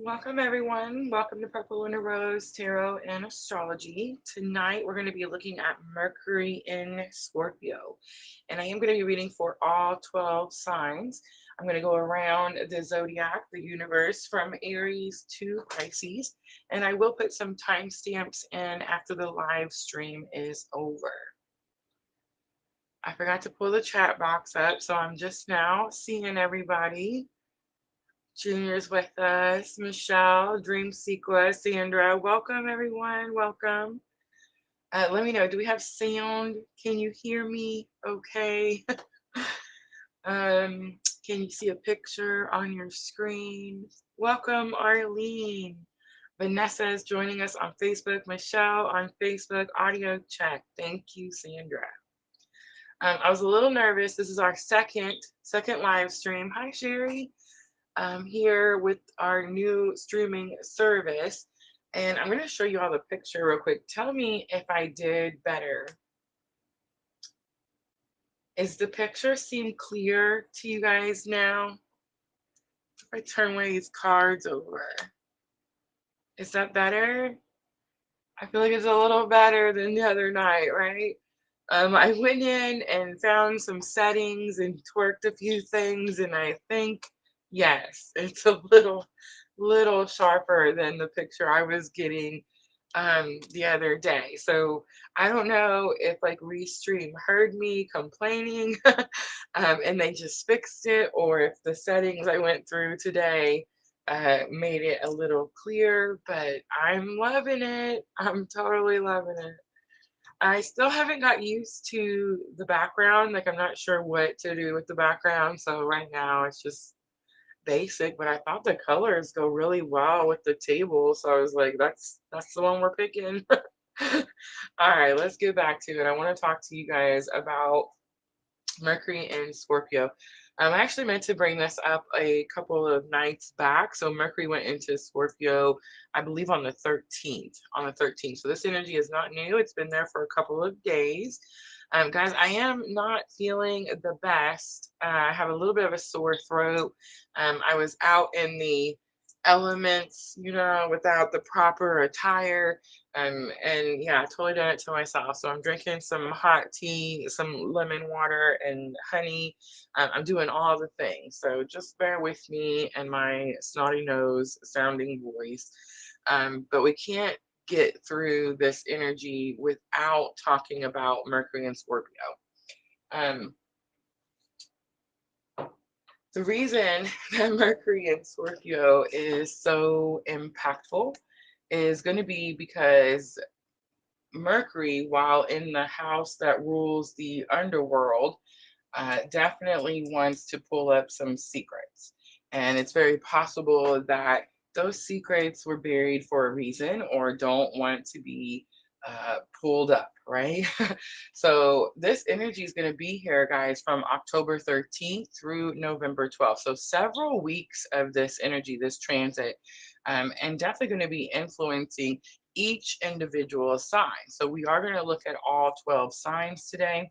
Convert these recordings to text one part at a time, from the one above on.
Welcome, everyone. Welcome to purplelunarose Tarot and Astrology. Tonight, we're going to be looking at Mercury in Scorpio. And I am going to be reading for all 12 signs. I'm going to go around the zodiac, the universe, from Aries to Pisces. And I will put some timestamps in after the live stream is over. I forgot to pull the chat box up, so I'm just now seeing everybody. Junior's with us, Michelle, Dream Sequence, Sandra. Welcome, everyone. Welcome. Let me know. Do we have sound? Can you hear me? Okay. Can you see a picture on your screen? Welcome, Arlene. Vanessa is joining us on Facebook. Michelle on Facebook. Audio check. Thank you, Sandra. I was a little nervous. This is our second live stream. Hi, Sherry. Here with our new streaming service. And I'm going to show you all the picture real quick. Tell me if I did better. Is the picture seem clear to you guys now? If I turn one of these cards over, is that better? I feel like it's a little better than the other night, right? I went in and found some settings and twerked a few things, and I think, yes, it's a little sharper than the picture I was getting the other day. So I don't know if like Restream heard me complaining and they just fixed it, or if the settings I went through today made it a little clearer, but I'm loving it. I'm totally loving it. I still haven't got used to the background. Like, I'm not sure what to do with the background. So right now it's just basic, but I thought the colors go really well with the table. So I was like, that's the one we're picking. All right, let's get back to it. I want to talk to you guys about Mercury in Scorpio. I actually meant to bring this up a couple of nights back. So Mercury went into Scorpio, I believe on the 13th. On the 13th. So this energy is not new. It's been there for a couple of days. Guys, I am not feeling the best. I have a little bit of a sore throat. I was out in the elements, without the proper attire. And yeah, I totally done it to myself. So I'm drinking some hot tea, some lemon water, and honey. I'm doing all the things. So just bear with me and my snotty nose sounding voice. But we can't get through this energy without talking about Mercury and Scorpio. Um, the reason that Mercury and Scorpio is so impactful is going to be because Mercury, while in the house that rules the underworld, definitely wants to pull up some secrets. And it's very possible that those secrets were buried for a reason or don't want to be pulled up, right? So this energy is going to be here, guys, from October 13th through November 12th. So several weeks of this energy, this transit, and definitely going to be influencing each individual sign. So we are going to look at all 12 signs today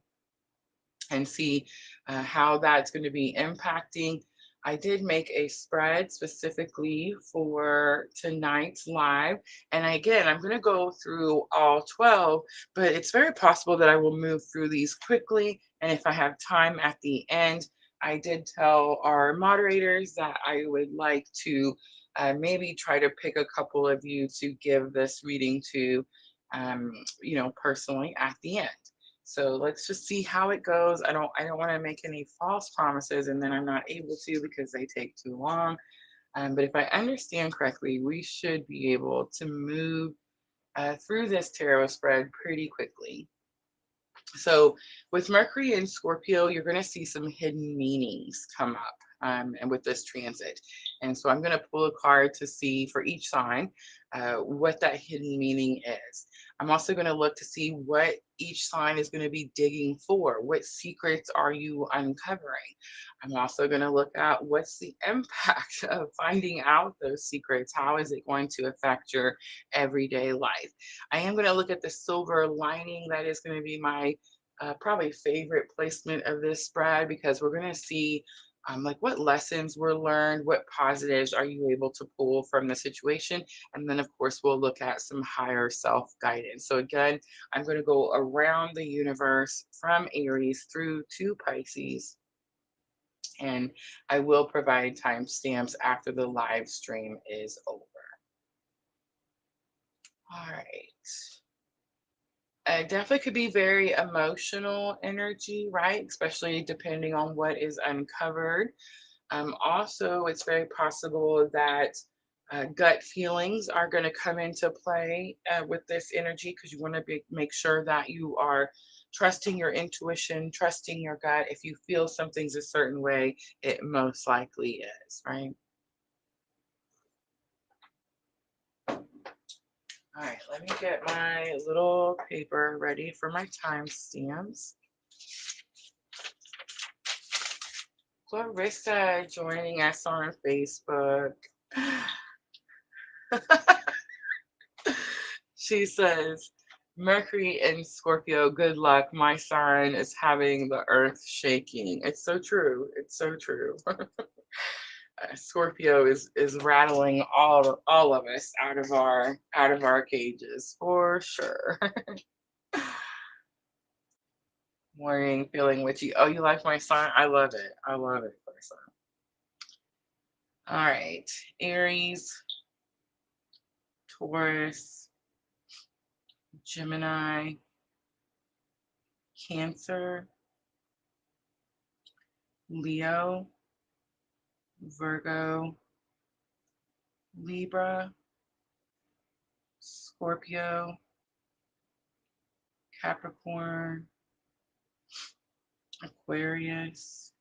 and see how that's going to be impacting. I did make a spread specifically for tonight's live. And again, I'm going to go through all 12, but it's very possible that I will move through these quickly. And if I have time at the end, I did tell our moderators that I would like to maybe try to pick a couple of you to give this reading to, personally at the end. So let's just see how it goes. I don't want to make any false promises and then I'm not able to because they take too long. But if I understand correctly, we should be able to move through this tarot spread pretty quickly. So with Mercury in Scorpio, you're going to see some hidden meanings come up. And with this transit. And so I'm going to pull a card to see for each sign what that hidden meaning is. I'm also going to look to see what each sign is going to be digging for. What secrets are you uncovering? I'm also going to look at what's the impact of finding out those secrets. How is it going to affect your everyday life? I am going to look at the silver lining. That is going to be my probably favorite placement of this spread because we're going to see like what lessons were learned, what positives are you able to pull from the situation? And then, of course, we'll look at some higher self guidance. So, again, I'm going to go around the universe from Aries through to Pisces, and I will provide timestamps after the live stream is over. All right. It definitely could be very emotional energy, right? Especially depending on what is uncovered. Also, it's very possible that gut feelings are going to come into play with this energy, because you want to make sure that you are trusting your intuition, trusting your gut. If you feel something's a certain way, it most likely is, right? All right, let me get my little paper ready for my timestamps. Clarissa joining us on Facebook. She says, Mercury in Scorpio, good luck. My sign is having the earth shaking. It's so true. It's so true. Scorpio is rattling all of us out of our cages for sure. Morning, feeling witchy. Oh, you like my sign? I love it. I love it, Clarissa. All right, Aries, Taurus, Gemini, Cancer, Leo, Virgo, Libra, Scorpio, Capricorn, Aquarius,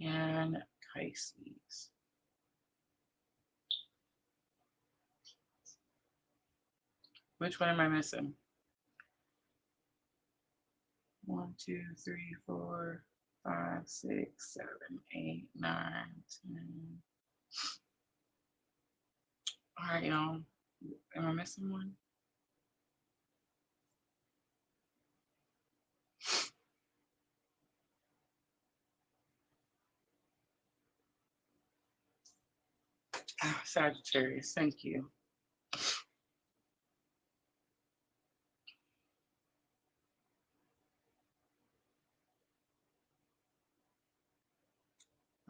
and Pisces. Which one am I missing? 1, 2, 3, 4, 5, 6, 7, 8, 9, 10. All right, y'all. Am I missing one? Oh, Sagittarius, thank you.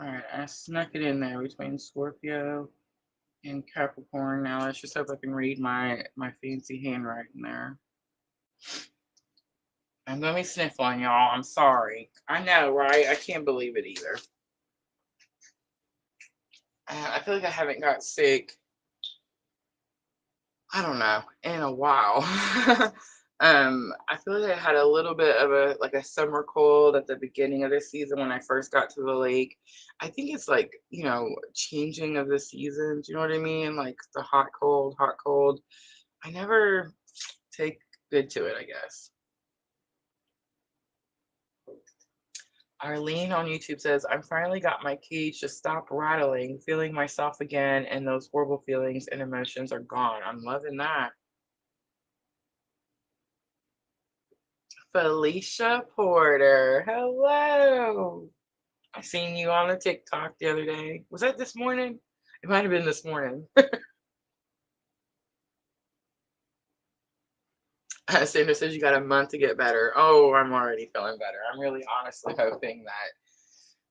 All right, I snuck it in there between Scorpio and Capricorn. Now let's just hope I can read my fancy handwriting there. I'm gonna be sniffling, y'all. I'm sorry. I know, right? I can't believe it either. I feel like I haven't got sick, I don't know, in a while. I feel like I had a little bit of a summer cold at the beginning of the season when I first got to the lake. I think it's like, changing of the seasons, you know what I mean? Like the hot, cold, hot, cold. I never take good to it, I guess. Arlene on YouTube says, I finally got my cage to stop rattling, feeling myself again, and those horrible feelings and emotions are gone. I'm loving that. Felicia Porter, hello. I seen you on the TikTok the other day. Was that this morning? It might have been this morning. Sandra says you got a month to get better. Oh, I'm already feeling better. I'm really honestly hoping that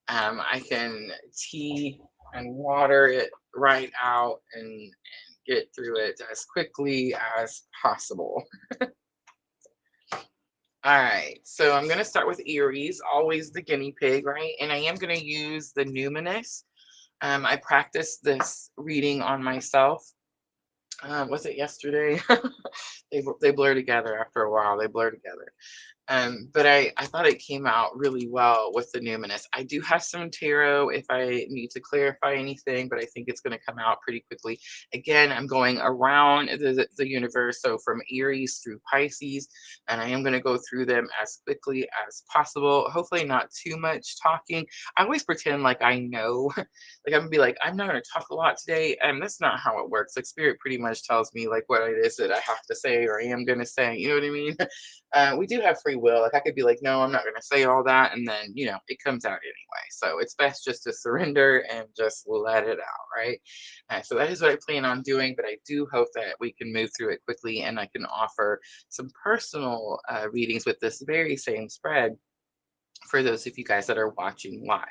I can tea and water it right out and get through it as quickly as possible. All right, so I'm going to start with Aries, always the guinea pig, right? And I am going to use the numinous. I practiced this reading on myself. Was it yesterday? They blur together after a while. They blur together. But I thought it came out really well with the numinous. I do have some tarot if I need to clarify anything, but I think it's going to come out pretty quickly. Again, I'm going around the universe, so from Aries through Pisces, and I am going to go through them as quickly as possible. Hopefully not too much talking. I always pretend like I know. Like I'm going to be like, I'm not going to talk a lot today, and that's not how it works. Like Spirit pretty much tells me like what it is that I have to say or I am going to say. You know what I mean? We do have free you will. Like I could be like, no, I'm not going to say all that. And then, it comes out anyway. So it's best just to surrender and just let it out, right? So that is what I plan on doing. But I do hope that we can move through it quickly and I can offer some personal readings with this very same spread for those of you guys that are watching live.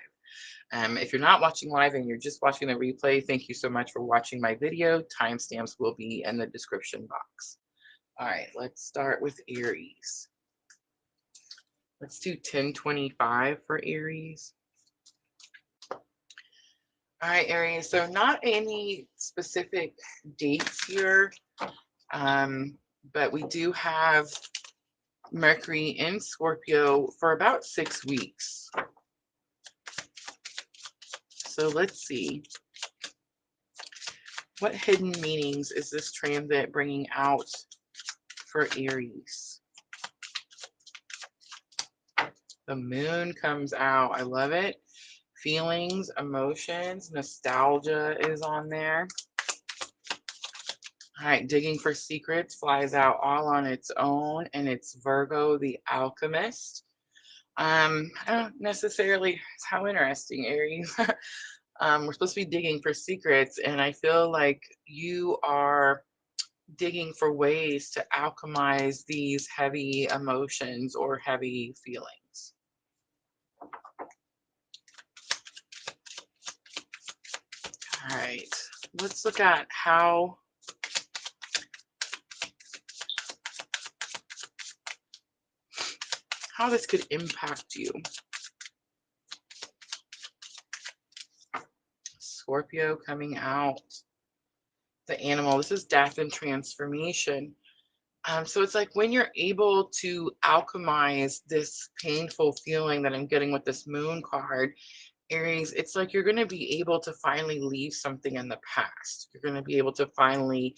If you're not watching live and you're just watching the replay, thank you so much for watching my video. Timestamps will be in the description box. All right, let's start with Aries. Let's do 1025 for Aries. All right, Aries, so not any specific dates here, but we do have Mercury in Scorpio for about 6 weeks. So let's see. What hidden meanings is this transit bringing out for Aries? The moon comes out. I love it. Feelings, emotions, nostalgia is on there. All right, digging for secrets flies out all on its own, and it's Virgo, the alchemist. I don't necessarily, how interesting, Aries. We're supposed to be digging for secrets, and I feel like you are digging for ways to alchemize these heavy emotions or heavy feelings. All right, let's look at how this could impact you. Scorpio coming out. The animal. This is death and transformation. So it's like when you're able to alchemize this painful feeling that I'm getting with this moon card, Aries, it's like you're going to be able to finally leave something in the past. You're going to be able to finally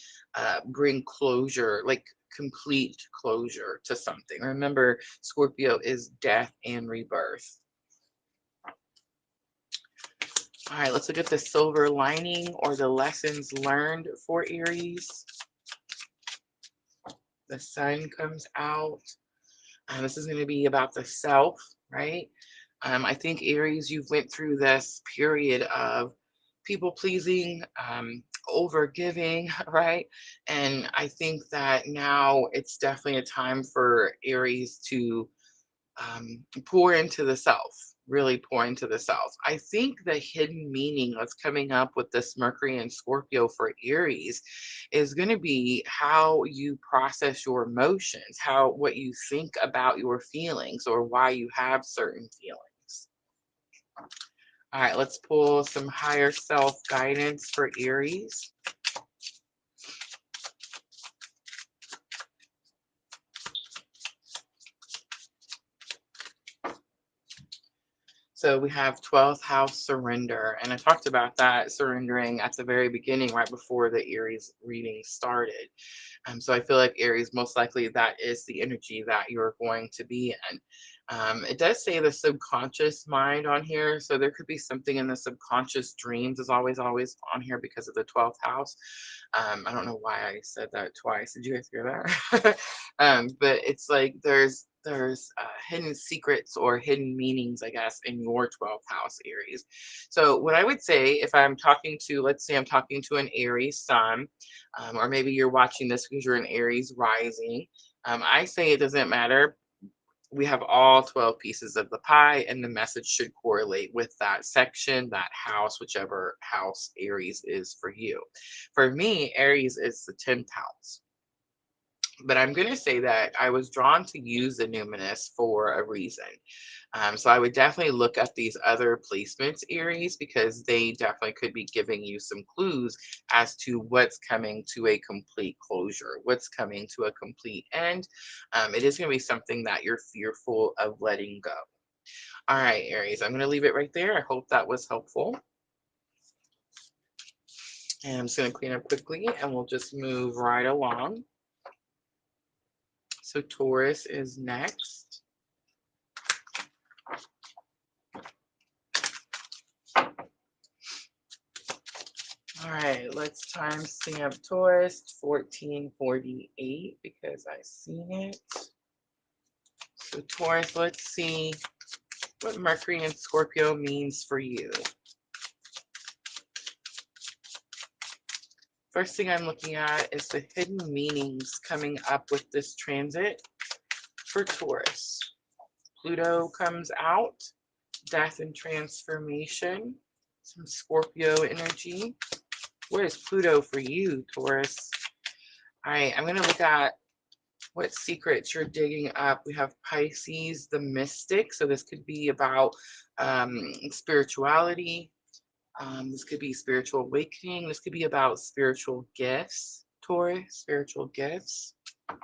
bring closure, like complete closure to something. Remember, Scorpio is death and rebirth. All right, let's look at the silver lining or the lessons learned for Aries. The sun comes out. This is going to be about the self, right? I think Aries, you've went through this period of people pleasing, over giving, right? And I think that now it's definitely a time for Aries to pour into the self, really pour into the self. I think the hidden meaning that's coming up with this Mercury and Scorpio for Aries is going to be how you process your emotions, what you think about your feelings or why you have certain feelings. All right, let's pull some higher self guidance for Aries. So we have 12th house surrender. And I talked about that surrendering at the very beginning, right before the Aries reading started. So I feel like Aries, most likely that is the energy that you're going to be in. It does say the subconscious mind on here. So there could be something in the subconscious dreams is always on here because of the 12th house. I don't know why I said that twice. Did you guys hear that? But it's like there's hidden secrets or hidden meanings, I guess, in your 12th house, Aries. So what I would say, if I'm talking to, let's say I'm talking to an Aries sun, or maybe you're watching this because you're an Aries rising, I say it doesn't matter. We have all 12 pieces of the pie, and the message should correlate with that section, that house, whichever house Aries is for you. For me, Aries is the 10th house. But I'm going to say that I was drawn to use the numinous for a reason. So I would definitely look at these other placements, Aries, because they definitely could be giving you some clues as to what's coming to a complete closure, what's coming to a complete end. It is going to be something that you're fearful of letting go. All right, Aries, I'm going to leave it right there. I hope that was helpful. And I'm just going to clean up quickly and we'll just move right along. So Taurus is next. All right, let's timestamp Taurus 1448 because I seen it. So Taurus, let's see what Mercury and Scorpio means for you. First thing I'm looking at is the hidden meanings coming up with this transit for Taurus. Pluto comes out, death and transformation, some Scorpio energy. What is Pluto for you, Taurus? All right, I'm going to look at what secrets you're digging up. We have Pisces, the mystic. So this could be about spirituality. This could be spiritual awakening. This could be about spiritual gifts, Taurus, spiritual gifts. All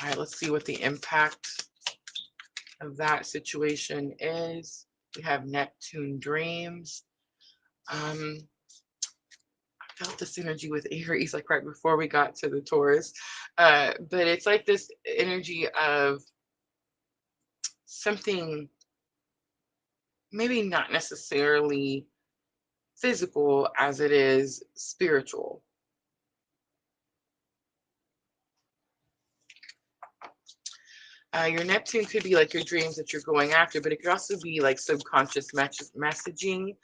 right, let's see what the impact of that situation is. We have Neptune dreams. I felt this energy with Aries like right before we got to the Taurus. But it's like this energy of something maybe not necessarily physical as it is spiritual. Your Neptune could be like your dreams that you're going after, but it could also be like subconscious messaging,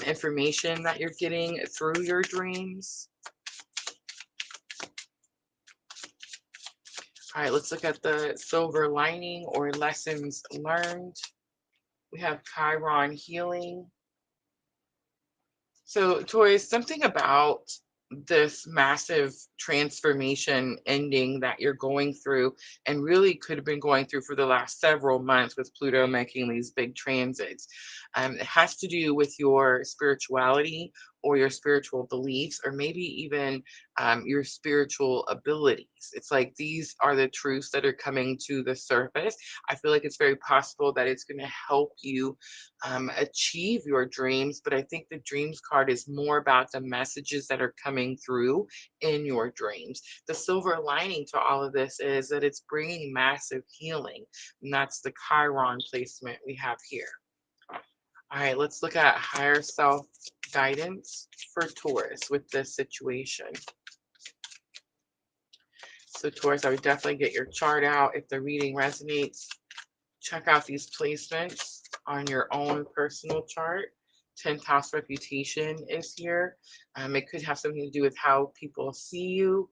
information that you're getting through your dreams. All right, let's look at the silver lining or lessons learned. We have Chiron healing. So, Taurus, something about this massive transformation ending that you're going through and really could have been going through for the last several months with Pluto making these big transits. It has to do with your spirituality or your spiritual beliefs, or maybe even your spiritual abilities. It's like these are the truths that are coming to the surface. I feel like it's very possible that it's going to help you achieve your dreams, but I think the dreams card is more about the messages that are coming through in your dreams. The silver lining to all of this is that it's bringing massive healing, and that's the Chiron placement we have here. All right, let's look at higher self guidance for Taurus with this situation. So Taurus, I would definitely get your chart out. If the reading resonates, check out these placements on your own personal chart. 10th house reputation is here. It could have something to do with how people see you,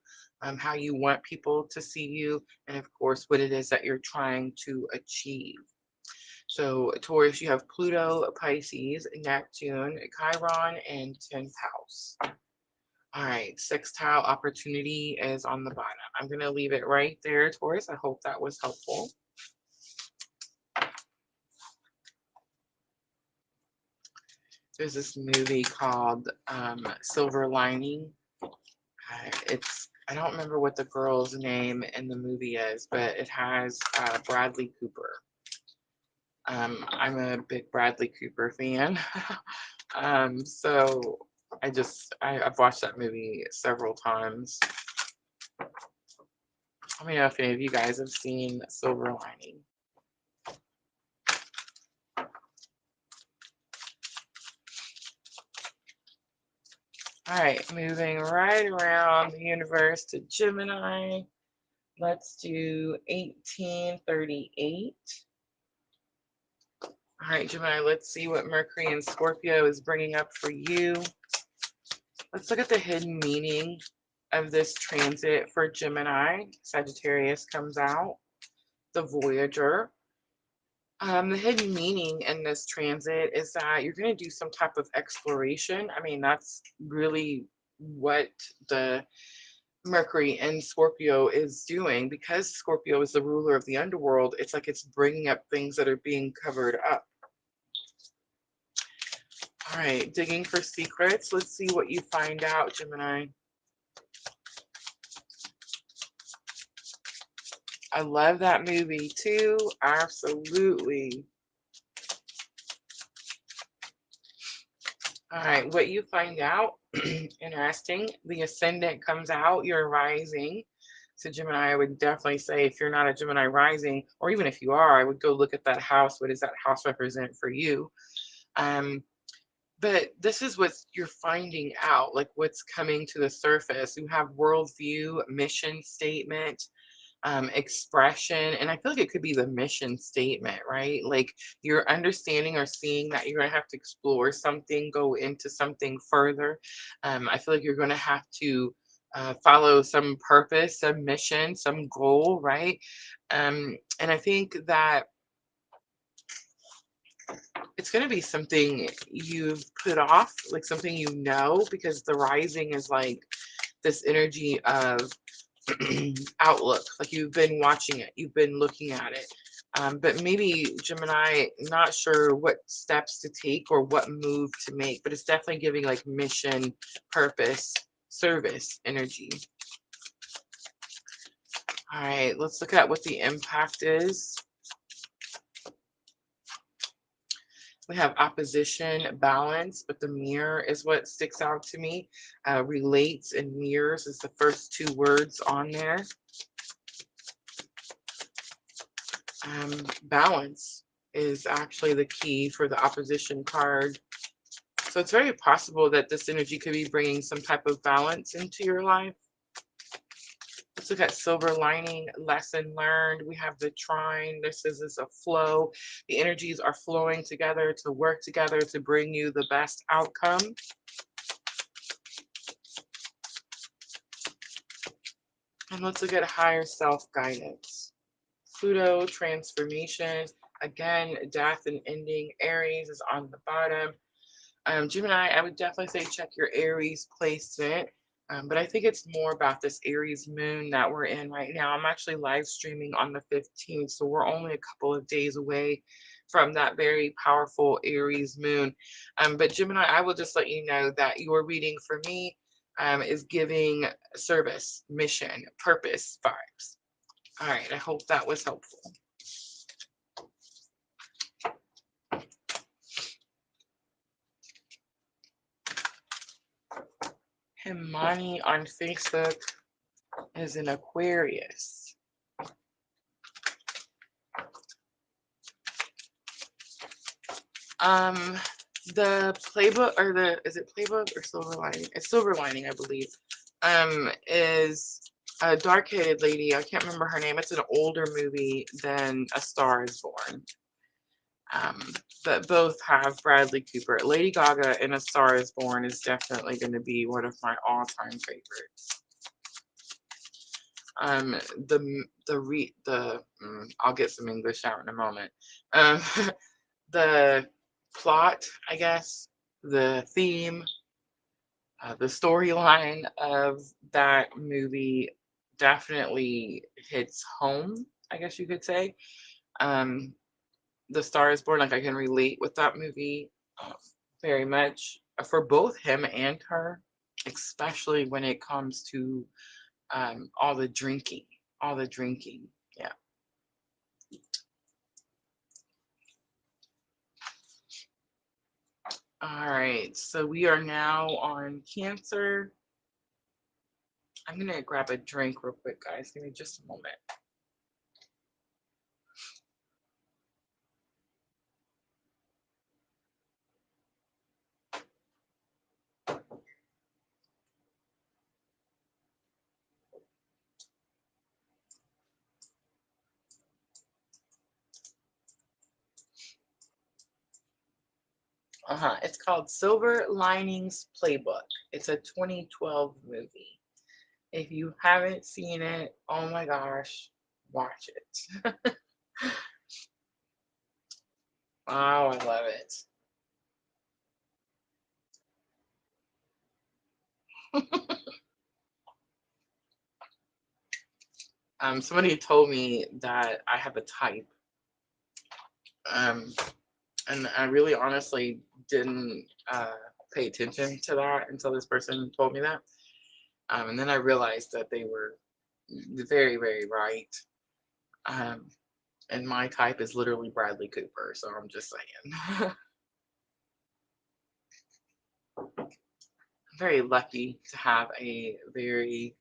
how you want people to see you, and of course, what it is that you're trying to achieve. So Taurus, you have Pluto, Pisces, Neptune, Chiron, and 10th house. All right, sextile opportunity is on the bottom. I'm going to leave it right there, Taurus. I hope that was helpful. There's this movie called Silver Lining. I don't remember what the girl's name in the movie is, but it has Bradley Cooper. I'm a big Bradley Cooper fan. So I've watched that movie several times. Let me know if any of you guys have seen Silver Lining. All right, moving right around the universe to Gemini. Let's do 1838. All right, Gemini, let's see what Mercury and Scorpio is bringing up for you. Let's look at the hidden meaning of this transit for Gemini. Sagittarius comes out, the Voyager. The hidden meaning in this transit is that you're going to do some type of exploration. I mean, that's really what the Mercury in Scorpio is doing. Because Scorpio is the ruler of the underworld, it's like it's bringing up things that are being covered up. All right, digging for secrets. Let's see what you find out, Gemini. I love that movie too. Absolutely. All right, what you find out, interesting. The ascendant comes out, you're rising. So Gemini, I would definitely say if you're not a Gemini rising, or even if you are, I would go look at that house. What does that house represent for you? But this is what you're finding out, like what's coming to the surface. You have worldview, mission statement. expression. And I feel like it could be the mission statement, right? Like you're understanding or seeing that you're going to have to explore something, go into something further. I feel like you're going to have to follow some purpose, some mission, some goal, right? And I think that it's going to be something you've put off, like something you know, because the rising is like this energy of outlook, like you've been watching it, you've been looking at it. But maybe Gemini, not sure what steps to take or what move to make, but it's definitely giving like mission, purpose, service energy. All right, let's look at what the impact is. We have opposition, balance, but the mirror is what sticks out to me. Relates and mirrors is the first two words on there. Balance is actually the key for the opposition card. So it's very possible that this energy could be bringing some type of balance into your life. Let's look at silver lining, lesson learned. We have the trine. This is a flow. The energies are flowing together to work together to bring you the best outcome. And let's look at higher self guidance. Pluto, transformation. Again, death and ending. Aries is on the bottom. Gemini, I would definitely say check your Aries placement. But I think it's more about this Aries moon that we're in right now. I'm actually live streaming on the 15th, so we're only a couple of days away from that very powerful Aries moon. But Gemini, I will just let you know that your reading for me is giving service, mission, purpose vibes. All right, I hope that was helpful. Himani on Facebook is an Aquarius. The playbook, or is it playbook or silver lining? It's silver lining, I believe. Is a dark-headed lady. I can't remember her name. It's an older movie than A Star Is Born. But both have Bradley Cooper. Lady Gaga in A Star Is Born is definitely going to be one of my all-time favorites. I'll get some English out in a moment. The plot, I guess, the theme, the storyline of that movie definitely hits home, I guess you could say. The Star Is Born, like I can relate with that movie very much for both him and her, especially when it comes to all the drinking. Yeah. All right, so we are now on Cancer. I'm gonna grab a drink real quick, guys. Give me just a moment. It's called Silver Linings Playbook. It's a 2012 movie. If you haven't seen it, oh my gosh, watch it. Oh, I love it. Somebody told me that I have a type. And I really honestly didn't pay attention to that until this person told me that. And then I realized that they were very, very right. And my type is literally Bradley Cooper, so I'm just saying. I'm very lucky to have a very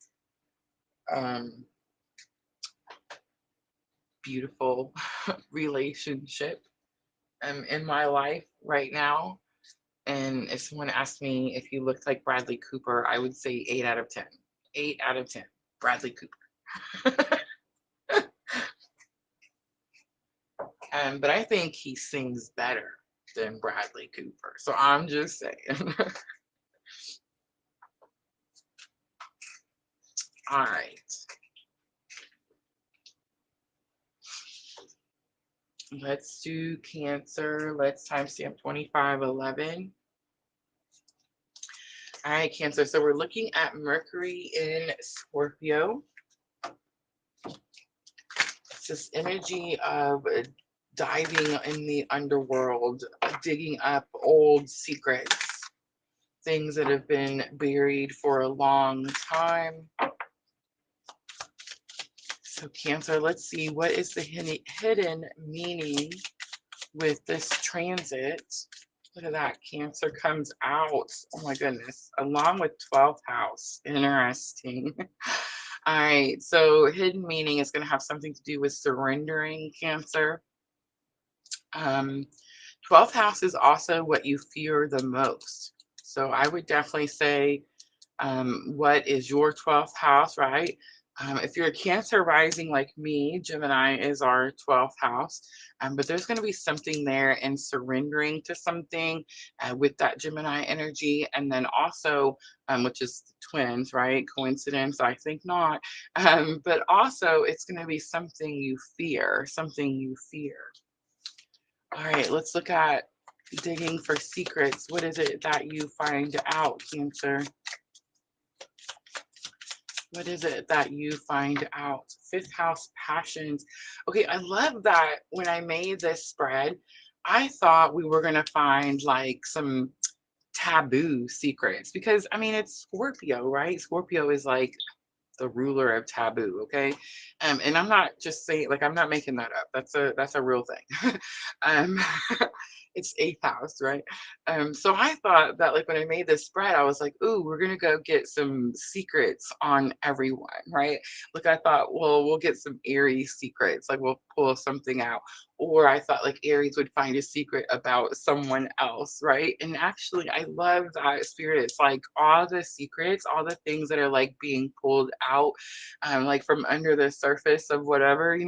beautiful relationship in my life right now. And if someone asked me if you looked like Bradley Cooper, I would say 8 out of 10. 8 out of 10. Bradley Cooper. But I think he sings better than Bradley Cooper. So I'm just saying. All right. Let's do Cancer. Let's timestamp 2511. All right, Cancer. So we're looking at Mercury in Scorpio. It's this energy of diving in the underworld, digging up old secrets, things that have been buried for a long time. So Cancer, let's see, what is the hidden meaning with this transit? Look at that, Cancer comes out. Oh my goodness, along with 12th house. Interesting. All right, so hidden meaning is going to have something to do with surrendering, Cancer. 12th house is also what you fear the most. So I would definitely say, what is your 12th house, right? If you're a Cancer rising like me, Gemini is our 12th house. But there's going to be something there in surrendering to something with that Gemini energy. And then also, which is twins, right? Coincidence? I think not. But also, it's going to be something you fear, something you fear. All right, let's look at digging for secrets. What is it that you find out, Cancer? What is it that you find out? Fifth house passions. Okay, I love that when I made this spread, I thought we were going to find like some taboo secrets because I mean, it's Scorpio, right? Scorpio is like the ruler of taboo, okay? And I'm not just saying, like, I'm not making that up. That's a real thing. um it's eighth house, right? So I thought that, like, when I made this spread, I was like, ooh, we're gonna go get some secrets on everyone, right? Like, I thought, well, we'll get some Aries secrets, like we'll pull something out. Or I thought like Aries would find a secret about someone else, right? And actually, I love that spirit. It's like all the secrets, all the things that are like being pulled out, like from under the surface of whatever,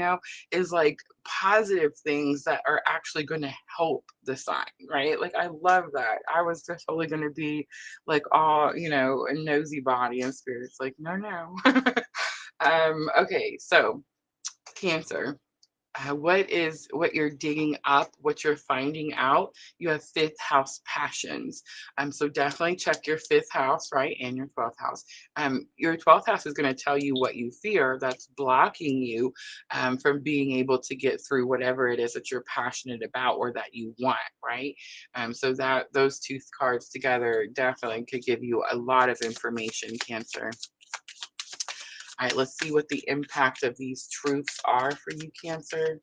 is like positive things that are actually going to help the sign, right? Like, I love that. I was just totally going to be like all, a nosy body and spirits. Like, no, no. Okay, so Cancer. What you're digging up, what you're finding out. You have fifth house passions. So definitely check your fifth house, right? And your 12th house. Your 12th house is going to tell you what you fear that's blocking you from being able to get through whatever it is that you're passionate about or that you want, right? So that those two cards together definitely could give you a lot of information, Cancer. All right, let's see what the impact of these truths are for you, Cancer.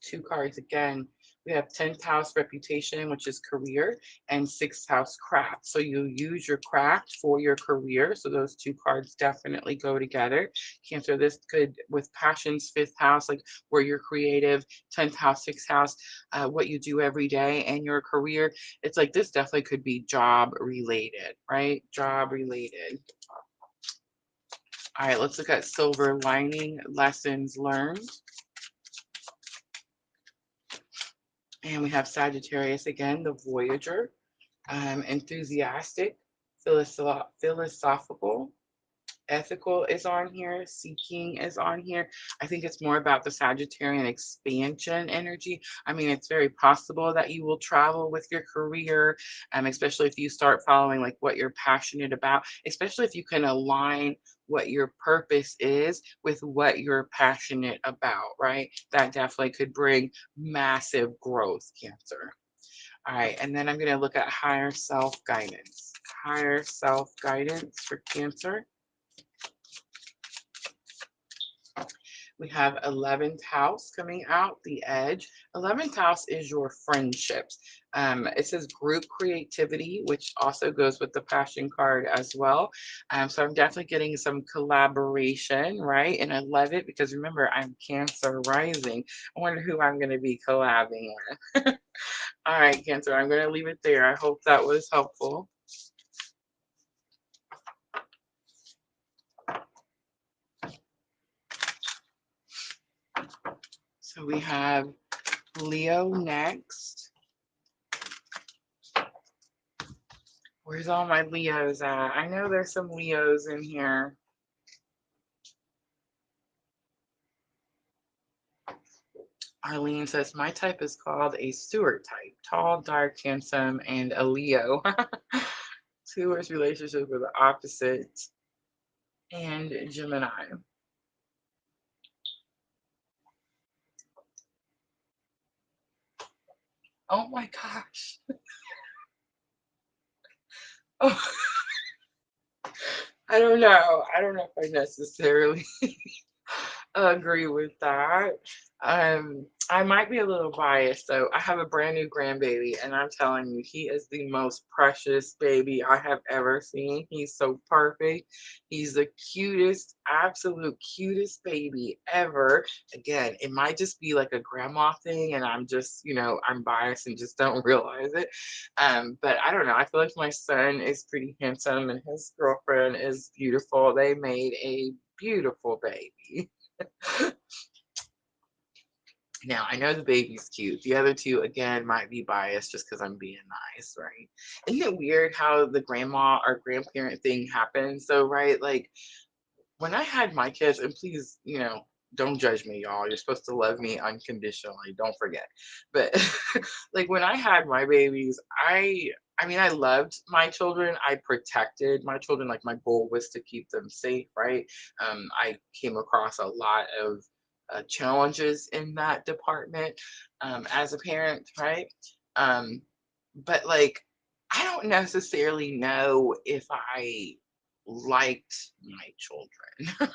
Two cards again. We have 10th house reputation, which is career, and 6th house craft. So you use your craft for your career. So those two cards definitely go together. Cancer, this could, with passions, 5th house, like where you're creative, 10th house, 6th house, what you do every day, and your career. It's like this definitely could be job related, right? Job related. All right, let's look at silver lining, lessons learned. And we have Sagittarius again, the Voyager, enthusiastic, philosophical, ethical is on here, seeking is on here. I think it's more about the Sagittarian expansion energy. I mean, it's very possible that you will travel with your career, especially if you start following like what you're passionate about, especially if you can align what your purpose is with what you're passionate about, right? That definitely could bring massive growth, Cancer. All right, and then I'm going to look at higher self guidance. Higher self guidance for Cancer. We have 11th house coming out, the edge. 11th house is your friendships. It says group creativity, which also goes with the passion card as well. So I'm definitely getting some collaboration, right? And I love it because remember, I'm Cancer rising. I wonder who I'm going to be collabing with. All right, Cancer, I'm going to leave it there. I hope that was helpful. So we have Leo next. Where's all my Leos at? I know there's some Leos in here. Arlene says, my type is called a Stewart type. Tall, dark, handsome, and a Leo. Stewart's relationship with the opposite. And Gemini. Oh my gosh. Oh, I don't know. I don't know if I necessarily agree with that. I might be a little biased though. I have a brand new grandbaby, and I'm telling you, he is the most precious baby I have ever seen. He's so perfect. He's the cutest, absolute cutest baby ever. Again, it might just be like a grandma thing, and I'm just, I'm biased and just don't realize it. But I don't know. I feel like my son is pretty handsome, and his girlfriend is beautiful. They made a beautiful baby. Now, I know the baby's cute. The other two, again, might be biased just because I'm being nice, right? Isn't it weird how the grandma or grandparent thing happens, though, right? Like, when I had my kids, and please, don't judge me, y'all. You're supposed to love me unconditionally. Don't forget. But like when I had my babies, I mean, I loved my children. I protected my children. Like my goal was to keep them safe, right? I came across a lot of challenges in that department as a parent, right? Um, but like, I don't necessarily know if I liked my children.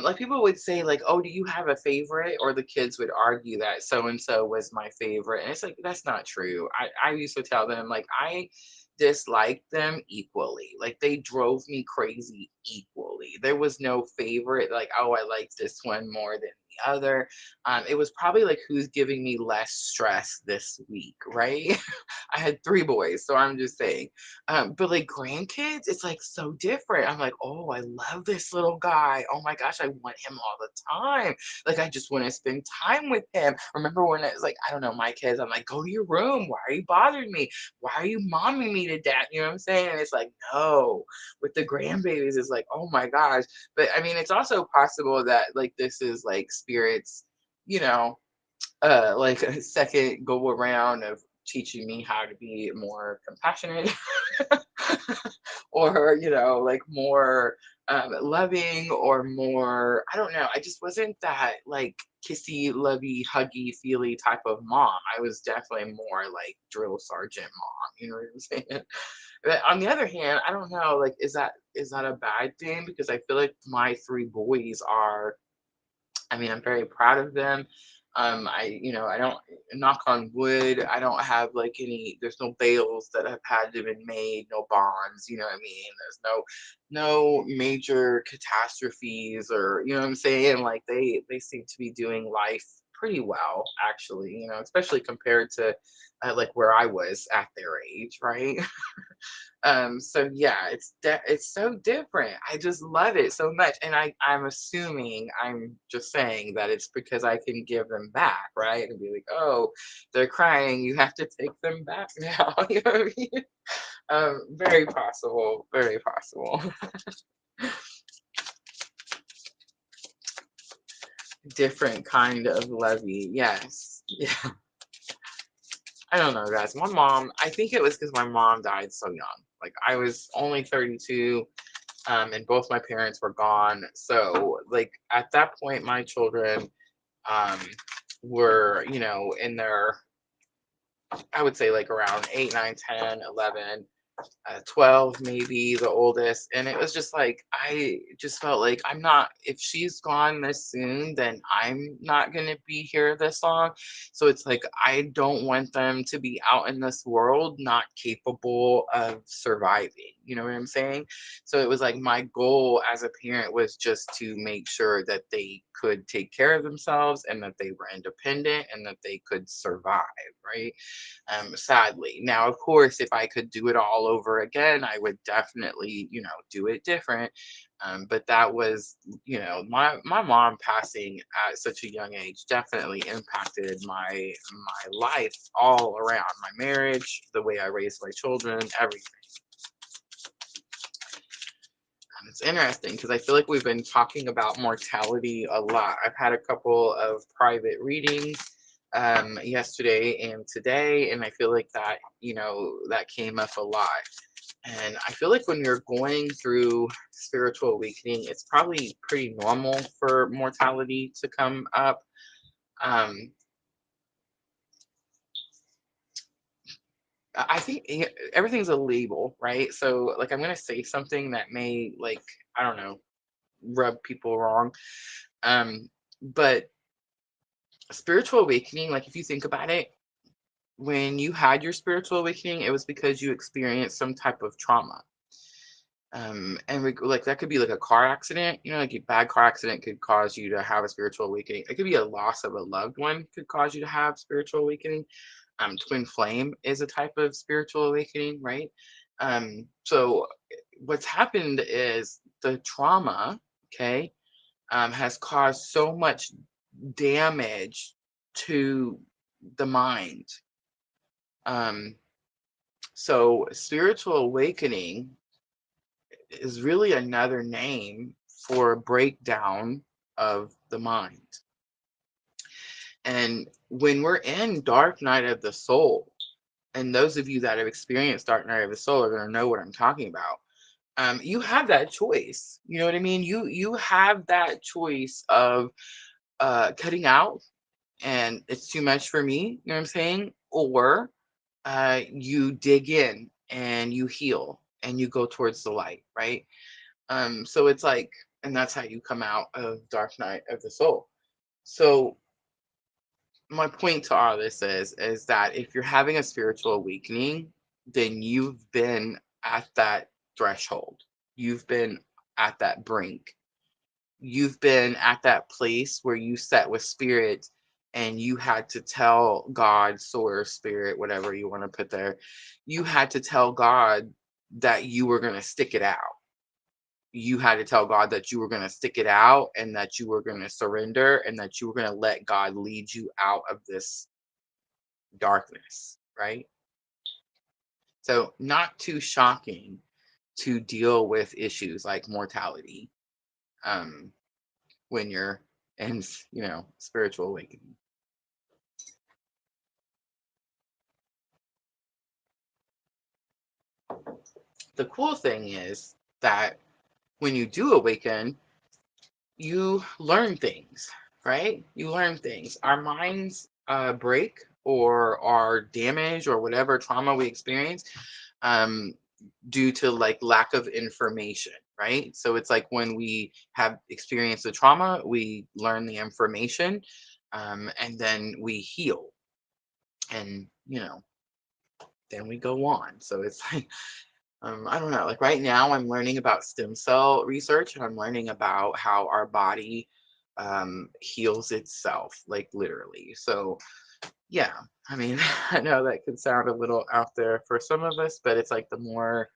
Like people would say, like, "Oh, do you have a favorite?" Or the kids would argue that so and so was my favorite, and it's like that's not true. I used to tell them like I disliked them equally. Like they drove me crazy equally. There was no favorite. Like, oh, I like this one more than the other. It was probably like who's giving me less stress this week, right? I had three boys, so I'm just saying. But like grandkids, it's like so different. I'm like, oh, I love this little guy. Oh my gosh, I want him all the time. Like I just want to spend time with him. Remember when it was like, I don't know, my kids, I'm like, go to your room. Why are you bothering me? Why are you momming me to death? You know what I'm saying? And it's like, no. With the grandbabies, it's like, oh my gosh. But I mean, it's also possible that like this is like spirits, you know, like a second go around of teaching me how to be more compassionate or like more loving or more, I don't know, I just wasn't that like kissy lovey huggy feely type of mom. I was definitely more like drill sergeant mom, you know what I'm saying? But on the other hand, I don't know, like is that a bad thing? Because I feel like my three boys are, I mean, I'm very proud of them. I don't, knock on wood, I don't have like there's no bails that have had to been made, no bonds, you know what I mean? There's no major catastrophes or, you know what I'm saying? Like they seem to be doing life pretty well, actually, especially compared to like where I was at their age, right? So yeah, it's so different. I just love it so much. And I'm assuming, I'm just saying that it's because I can give them back, right? And be like, oh, they're crying, you have to take them back now. You know what I mean? Very possible, very possible. Different kind of lovey, yes. Yeah. I don't know, guys. My mom, I think it was because my mom died so young. Like I was only 32, and both my parents were gone. So like at that point, my children um, were, in their, I would say like around 8, 9, 10, 11. 12 maybe the oldest, and it was just like I just felt like I'm not, if she's gone this soon, then I'm not going to be here this long. So it's like I don't want them to be out in this world not capable of surviving, you know what I'm saying? So it was like my goal as a parent was just to make sure that they could take care of themselves and that they were independent and that they could survive, right? Sadly. Now, of course, if I could do it all all over again, I would definitely, do it different. But that was, my mom passing at such a young age definitely impacted my life all around, my marriage, the way I raised my children, everything. It's interesting because I feel like we've been talking about mortality a lot. I've had a couple of private readings yesterday and today, and I feel like that, that came up a lot. And I feel like when you're going through spiritual awakening, it's probably pretty normal for mortality to come up. I think everything's a label, right? So, like, I'm going to say something that may, like, I don't know, rub people wrong. But spiritual awakening, like, if you think about it, when you had your spiritual awakening, it was because you experienced some type of trauma. Like that could be like a car accident, like a bad car accident could cause you to have a spiritual awakening. It could be a loss of a loved one could cause you to have spiritual awakening. Twin flame is a type of spiritual awakening, right? So what's happened is the trauma, okay, has caused so much damage to the mind. So spiritual awakening is really another name for a breakdown of the mind. And when we're in dark night of the soul, and those of you that have experienced dark night of the soul are going to know what I'm talking about. You have that choice. You know what I mean? You have that choice of cutting out, and it's too much for me. You know what I'm saying? Or you dig in and you heal and you go towards the light, right? So it's like, and that's how you come out of dark night of the soul. So my point to all this is that if you're having a spiritual awakening, then you've been at that threshold. You've been at that brink. You've been at that place where you sat with spirit and you had to tell God, source, spirit, whatever you want to put there, you had to tell God that you were going to stick it out. You had to tell God that you were going to stick it out and that you were going to surrender and that you were going to let God lead you out of this darkness, right? So, not too shocking to deal with issues like mortality when you're in, spiritual awakening. The cool thing is that when you do awaken, you learn things, right? You learn things. Our minds break or are damaged or whatever trauma we experience due to like lack of information, right? So it's like when we have experienced the trauma, we learn the information and then we heal. And, then we go on. So it's like, I don't know, like right now I'm learning about stem cell research and I'm learning about how our body heals itself, like literally. So yeah, I mean, I know that could sound a little out there for some of us, but it's like the more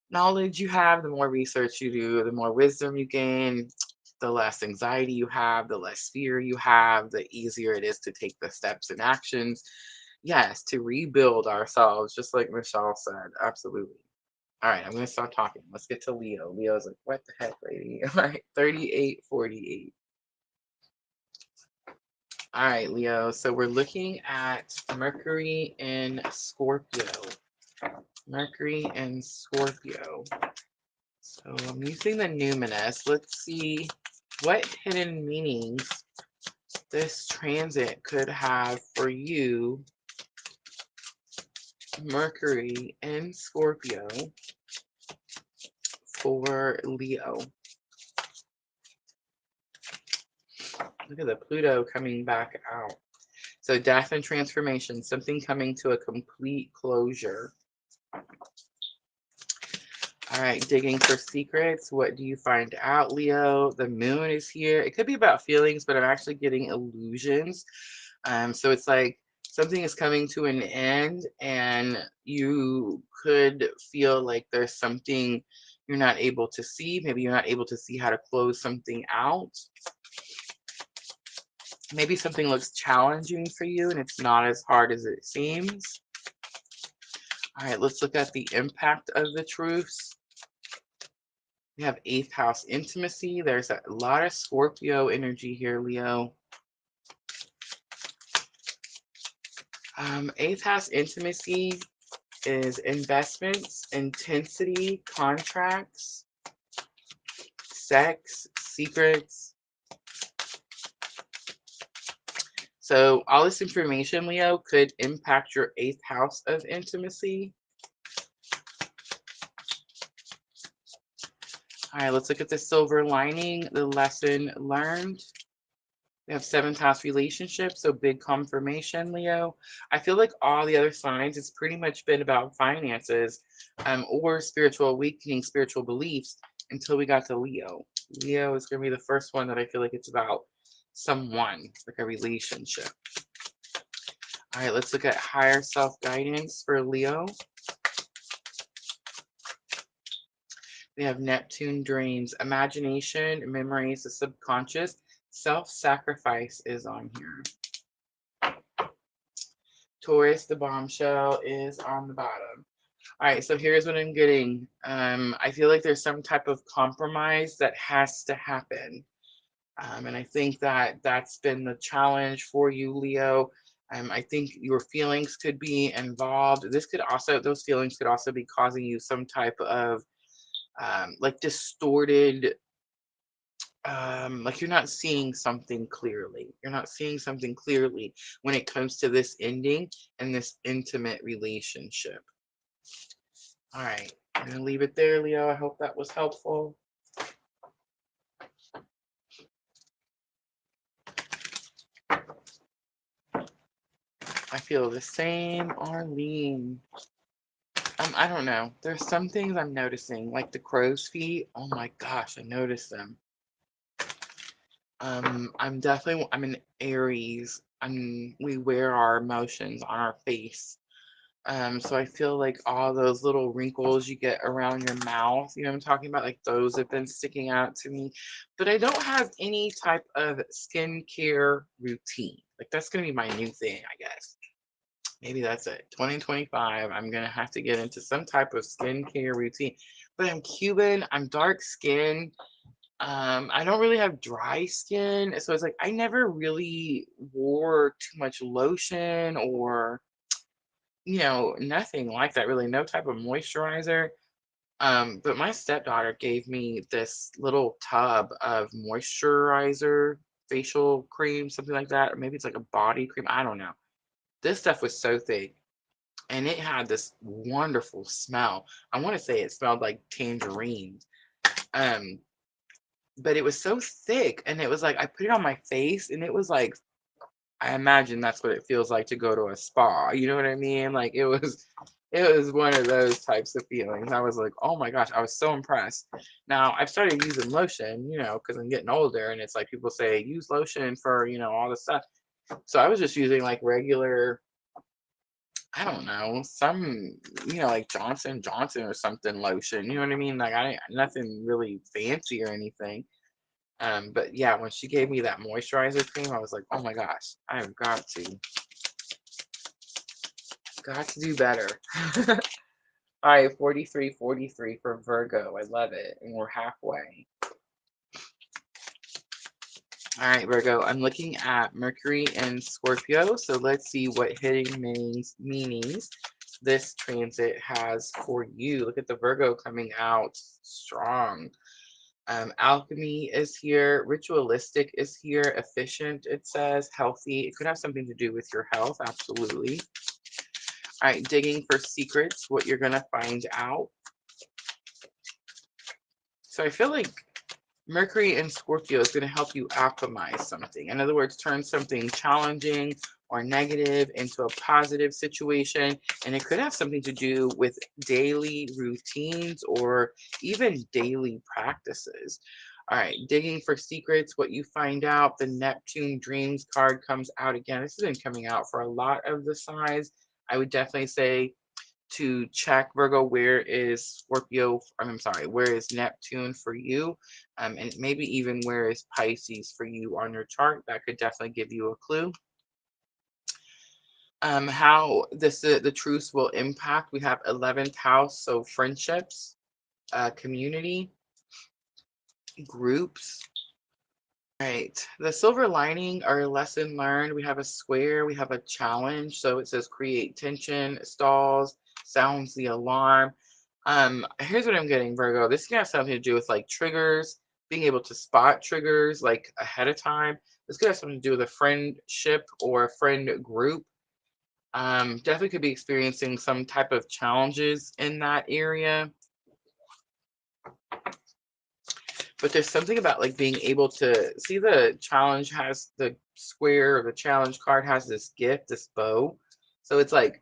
knowledge you have, the more research you do, the more wisdom you gain, the less anxiety you have, the less fear you have, the easier it is to take the steps and actions. Yes, to rebuild ourselves, just like Michelle said. Absolutely. All right, I'm going to stop talking. Let's get to Leo. Leo's like, what the heck, lady? All right, 3848. All right, Leo. So we're looking at Mercury in Scorpio. Mercury in Scorpio. So I'm using the numinous. Let's see what hidden meanings this transit could have for you. Mercury in Scorpio for Leo. Look at the Pluto coming back out. So death and transformation, something coming to a complete closure. All right, digging for secrets. What do you find out, Leo? The moon is here. It could be about feelings, but I'm actually getting illusions. So it's like Something is coming to an end, and you could feel like there's something you're not able to see. Maybe you're not able to see how to close something out. Maybe something looks challenging for you and it's not as hard as it seems. All right, let's look at the impact of the truths. We have 8th house intimacy. There's a lot of Scorpio energy here, Leo. 8th house intimacy is investments, intensity, contracts, sex, secrets. So all this information, Leo, could impact your 8th house of intimacy. All right, let's look at the silver lining, the lesson learned. We have 7th house relationships, so big confirmation, Leo. I feel like all the other signs, it's pretty much been about finances or spiritual awakening, spiritual beliefs until we got to Leo. Leo is going to be the first one that I feel like it's about someone, like a relationship. All right, let's look at higher self-guidance for Leo. We have Neptune dreams, imagination, memories, the subconscious. Self-sacrifice is on here. Taurus, the bombshell, is on the bottom. All right, so here's what I'm getting. I feel like there's some type of compromise that has to happen. And I think that that's been the challenge for you, Leo. I think your feelings could be involved. Those feelings could also be causing you some type of like distorted, like you're not seeing something clearly. You're not seeing something clearly when it comes to this ending and this intimate relationship. All right, I'm going to leave it there, Leo. I hope that was helpful. I feel the same, Arlene. I don't know. There's some things I'm noticing, like the crow's feet. Oh my gosh, I noticed them. I'm an Aries. We wear our emotions on our face. So I feel like all those little wrinkles you get around your mouth, you know what I'm talking about? Like those have been sticking out to me. But I don't have any type of skincare routine. Like that's gonna be my new thing, I guess. Maybe that's it. 2025, I'm gonna have to get into some type of skincare routine. But I'm Cuban, I'm dark skinned. I don't really have dry skin. So it's like I never really wore too much lotion or nothing like that really, no type of moisturizer. But my stepdaughter gave me this little tub of moisturizer, facial cream, something like that, or maybe it's like a body cream. I don't know. This stuff was so thick and it had this wonderful smell. I want to say it smelled like tangerines. Um, but it was so thick and it was like I put it on my face and it was like I imagine that's what it feels like to go to a spa. You know what I mean? Like it was one of those types of feelings. I was like, oh my gosh, I was so impressed. Now I've started using lotion, because I'm getting older and it's like people say use lotion for, all this stuff. So I was just using like regular, I don't know, some, like Johnson Johnson or something lotion. You know what I mean? Like nothing really fancy or anything. But yeah, when she gave me that moisturizer cream, I was like, oh my gosh, I have got to do better. All right, 43 for Virgo. I love it. And we're halfway. All right, Virgo, I'm looking at Mercury and Scorpio. So let's see what hidden meanings this transit has for you. Look at the Virgo coming out strong. Alchemy is here, ritualistic is here, efficient, it says, healthy. It could have something to do with your health, absolutely. All right, digging for secrets, what you're going to find out. So I feel like Mercury in Scorpio is going to help you alchemize something. In other words, turn something challenging or negative into a positive situation. And it could have something to do with daily routines or even daily practices. All right, digging for secrets, what you find out, the Neptune Dreams card comes out again. This has been coming out for a lot of the signs. I would definitely say to check, Virgo, where is Scorpio, I'm sorry, where is Neptune for you? And maybe even where is Pisces for you on your chart. That could definitely give you a clue. How this the truth will impact. We have 11th house, so friendships, community, groups. Right. The silver lining or lesson learned, we have a square, we have a challenge. So it says create tension, stalls, sounds the alarm. Here's what I'm getting, Virgo. This can have something to do with like triggers, being able to spot triggers like ahead of time. This could have something to do with a friendship or a friend group. Definitely could be experiencing some type of challenges in that area. But there's something about like being able to see the challenge has the square or the challenge card has this gift, this bow. So it's like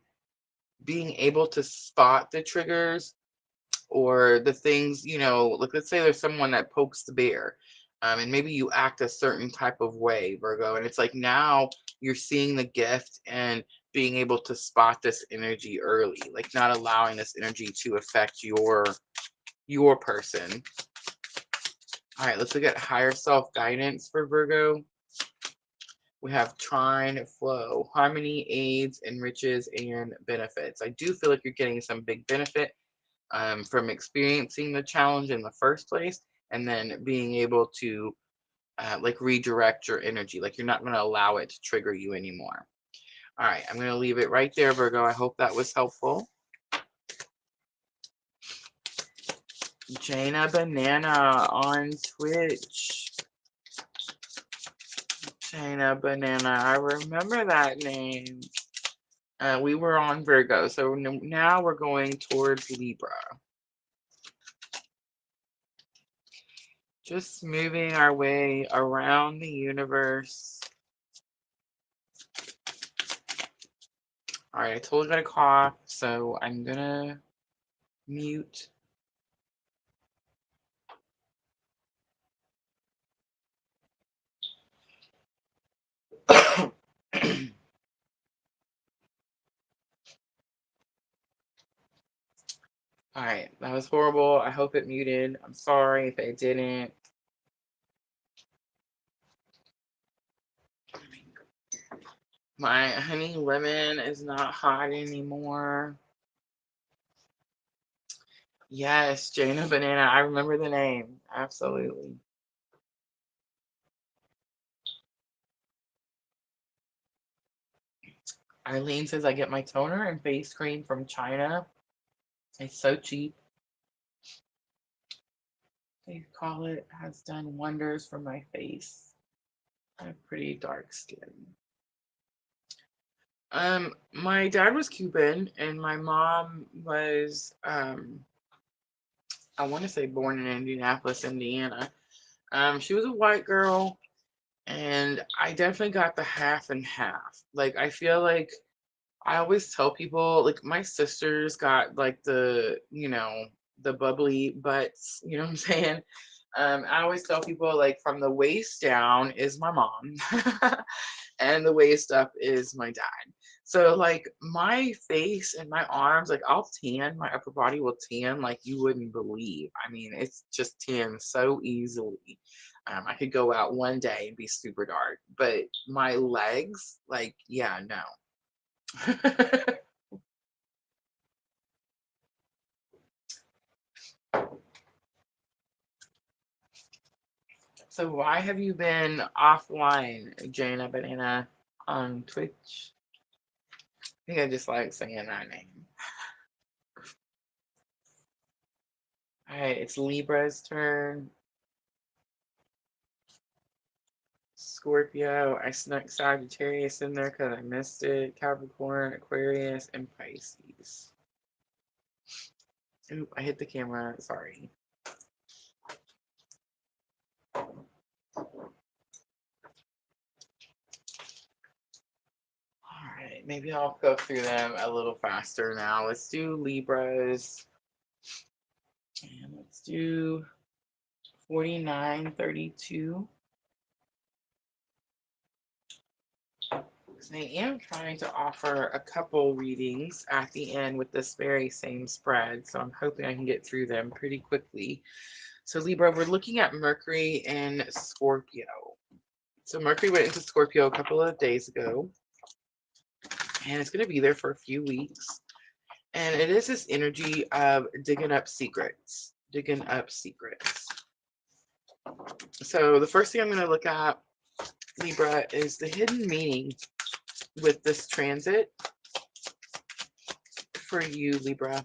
being able to spot the triggers or the things, like let's say there's someone that pokes the bear. And maybe you act a certain type of way, Virgo. And it's like now you're seeing the gift and being able to spot this energy early, like not allowing this energy to affect your person. All right, let's look at higher self guidance for Virgo. We have trine, flow, harmony, aids, enriches, and benefits. I do feel like you're getting some big benefit from experiencing the challenge in the first place and then being able to like redirect your energy. Like you're not going to allow it to trigger you anymore. All right, I'm going to leave it right there, Virgo. I hope that was helpful. Jaina Banana on Twitch. Jaina Banana. I remember that name. We were on Virgo, so now we're going towards Libra. Just moving our way around the universe. All right, I totally got a cough, so I'm gonna mute. All right, that was horrible. I hope it muted. I'm sorry if it didn't. My honey lemon is not hot anymore. Yes, Jaina Banana. I remember the name. Absolutely. Eileen says I get my toner and face cream from China. It's so cheap. They call it has done wonders for my face. I have pretty dark skin. My dad was Cuban and my mom was I want to say born in Indianapolis, Indiana. She was a white girl and I definitely got the half and half. Like I feel like I always tell people like my sisters got like the bubbly butts, you know what I'm saying? I always tell people like from the waist down is my mom and the waist up is my dad. So like my face and my arms, like I'll tan, my upper body will tan like you wouldn't believe. I mean, it's just tan so easily. I could go out one day and be super dark, but my legs, like, yeah, no. So why have you been offline, Jaina Banana, on Twitch? I think I just like saying that name. All right, it's Libra's turn. Scorpio. I snuck Sagittarius in there because I missed it. Capricorn, Aquarius, and Pisces. Oop, I hit the camera. Sorry. All right, maybe I'll go through them a little faster now. Let's do Libras. And let's do 4932. I am trying to offer a couple readings at the end with this very same spread, so I'm hoping I can get through them pretty quickly. So Libra, we're looking at Mercury in Scorpio. So Mercury went into Scorpio a couple of days ago, and it's going to be there for a few weeks. And it is this energy of digging up secrets, digging up secrets. So the first thing I'm going to look at, Libra, is the hidden meaning with this transit for you, Libra.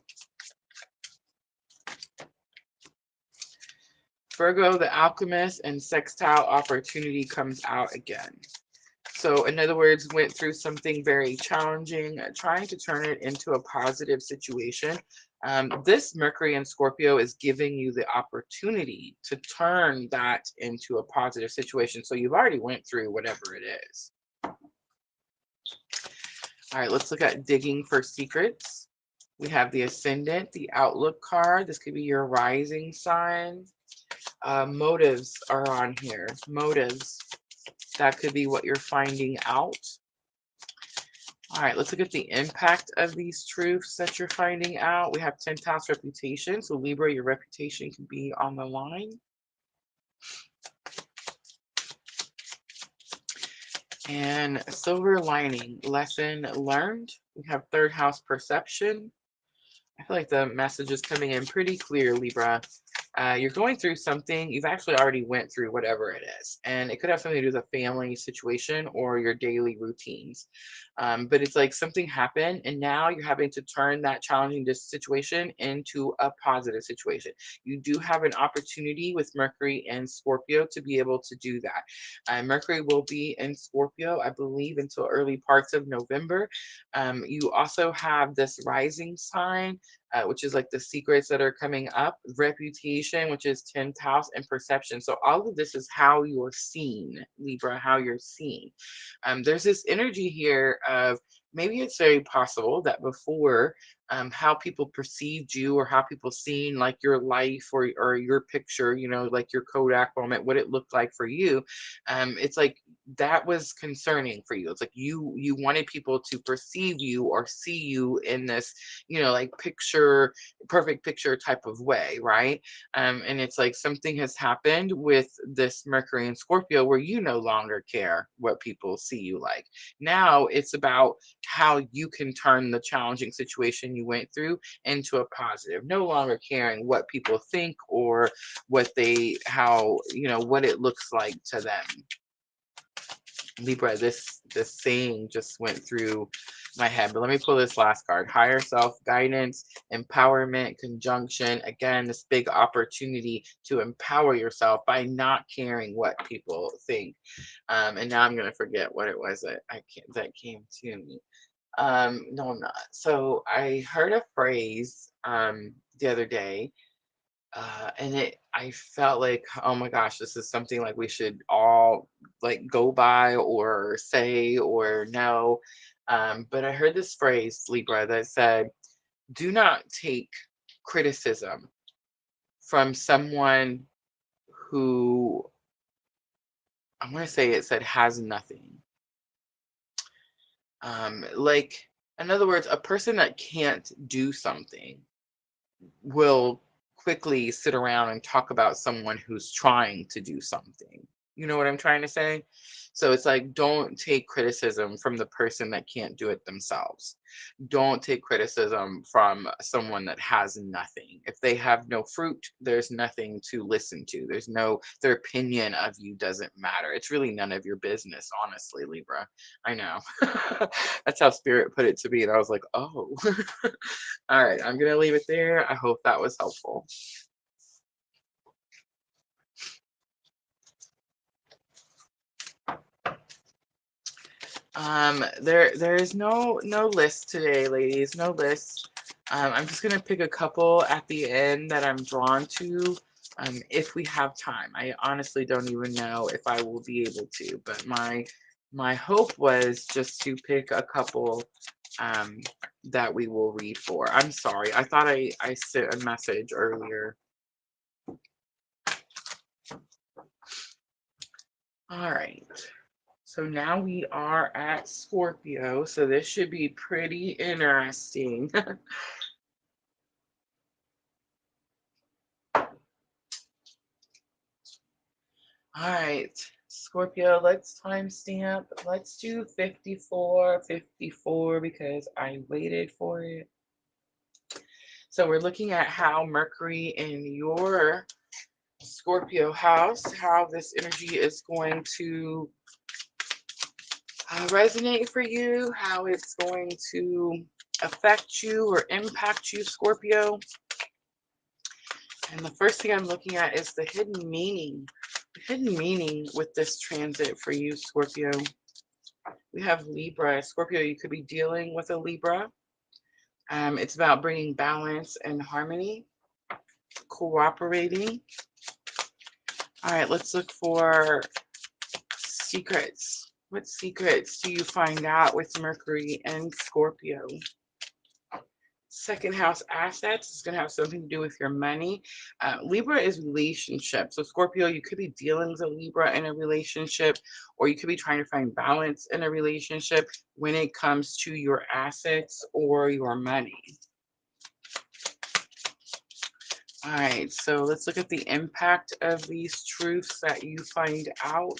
Virgo, the alchemist, and sextile opportunity comes out again. So in other words, went through something very challenging, trying to turn it into a positive situation. This Mercury in Scorpio is giving you the opportunity to turn that into a positive situation. So you've already went through whatever it is. All right, let's look at digging for secrets. We have the Ascendant, the Outlook card. This could be your rising sign. Motives are on here. Motives. That could be what you're finding out. All right, let's look at the impact of these truths that you're finding out. We have 10th house reputation. So Libra, your reputation can be on the line. And silver lining, lesson learned. We have 3rd house perception. I feel like the message is coming in pretty clear, Libra. You're going through something. You've actually already went through whatever it is. And it could have something to do with a family situation or your daily routines. But it's like something happened and now you're having to turn that challenging situation into a positive situation. You do have an opportunity with Mercury and Scorpio to be able to do that. Mercury will be in Scorpio, I believe, until early parts of November. You also have this rising sign, which is like the secrets that are coming up, reputation, which is 10th house, and perception. So all of this is how you're seen, Libra, how you're seen. There's this energy here of maybe it's very possible that before how people perceived you or how people seen like your life or your picture, you know, like your Kodak moment, what it looked like for you. It's like that was concerning for you. It's like you wanted people to perceive you or see you in this, you know, like picture, perfect picture type of way, right? And it's like something has happened with this Mercury and Scorpio where you no longer care what people see you like. Now it's about how you can turn the challenging situation you went through into a positive, no longer caring what people think or how, you know, what it looks like to them. Libra, this saying just went through my head, but let me pull this last card. Higher self, guidance, empowerment, conjunction. Again, this big opportunity to empower yourself by not caring what people think. And now I'm going to forget what it was that came to me. No, I'm not. So I heard a phrase the other day, and I felt like, oh my gosh, this is something like we should all like go by or say or know. But I heard this phrase, Libra, that said, do not take criticism from someone who, I want to say it said, has nothing. Like, in other words, a person that can't do something will quickly sit around and talk about someone who's trying to do something. You know what I'm trying to say? So it's like, don't take criticism from the person that can't do it themselves. Don't take criticism from someone that has nothing. If they have no fruit, there's nothing to listen to. Their opinion of you doesn't matter. It's really none of your business, honestly, Libra. I know. That's how Spirit put it to me. And I was like, oh. All right, I'm going to leave it there. I hope that was helpful. There is no list today, ladies. No list. I'm just gonna pick a couple at the end that I'm drawn to. If we have time. I honestly don't even know if I will be able to, but my hope was just to pick a couple that we will read for. I'm sorry. I thought I sent a message earlier. All right. So now we are at Scorpio. So this should be pretty interesting. All right, Scorpio, let's timestamp. Let's do 54 because I waited for it. So we're looking at how Mercury in your Scorpio house, how this energy is going to resonate for you, how it's going to affect you or impact you, Scorpio. And the first thing I'm looking at is the hidden meaning. The hidden meaning with this transit for you, Scorpio. We have Libra. Scorpio, you could be dealing with a Libra. It's about bringing balance and harmony, cooperating. All right, let's look for secrets. What secrets do you find out with Mercury and Scorpio? Second house assets is going to have something to do with your money. Libra is relationship. So Scorpio, you could be dealing with a Libra in a relationship, or you could be trying to find balance in a relationship when it comes to your assets or your money. All right, so let's look at the impact of these truths that you find out.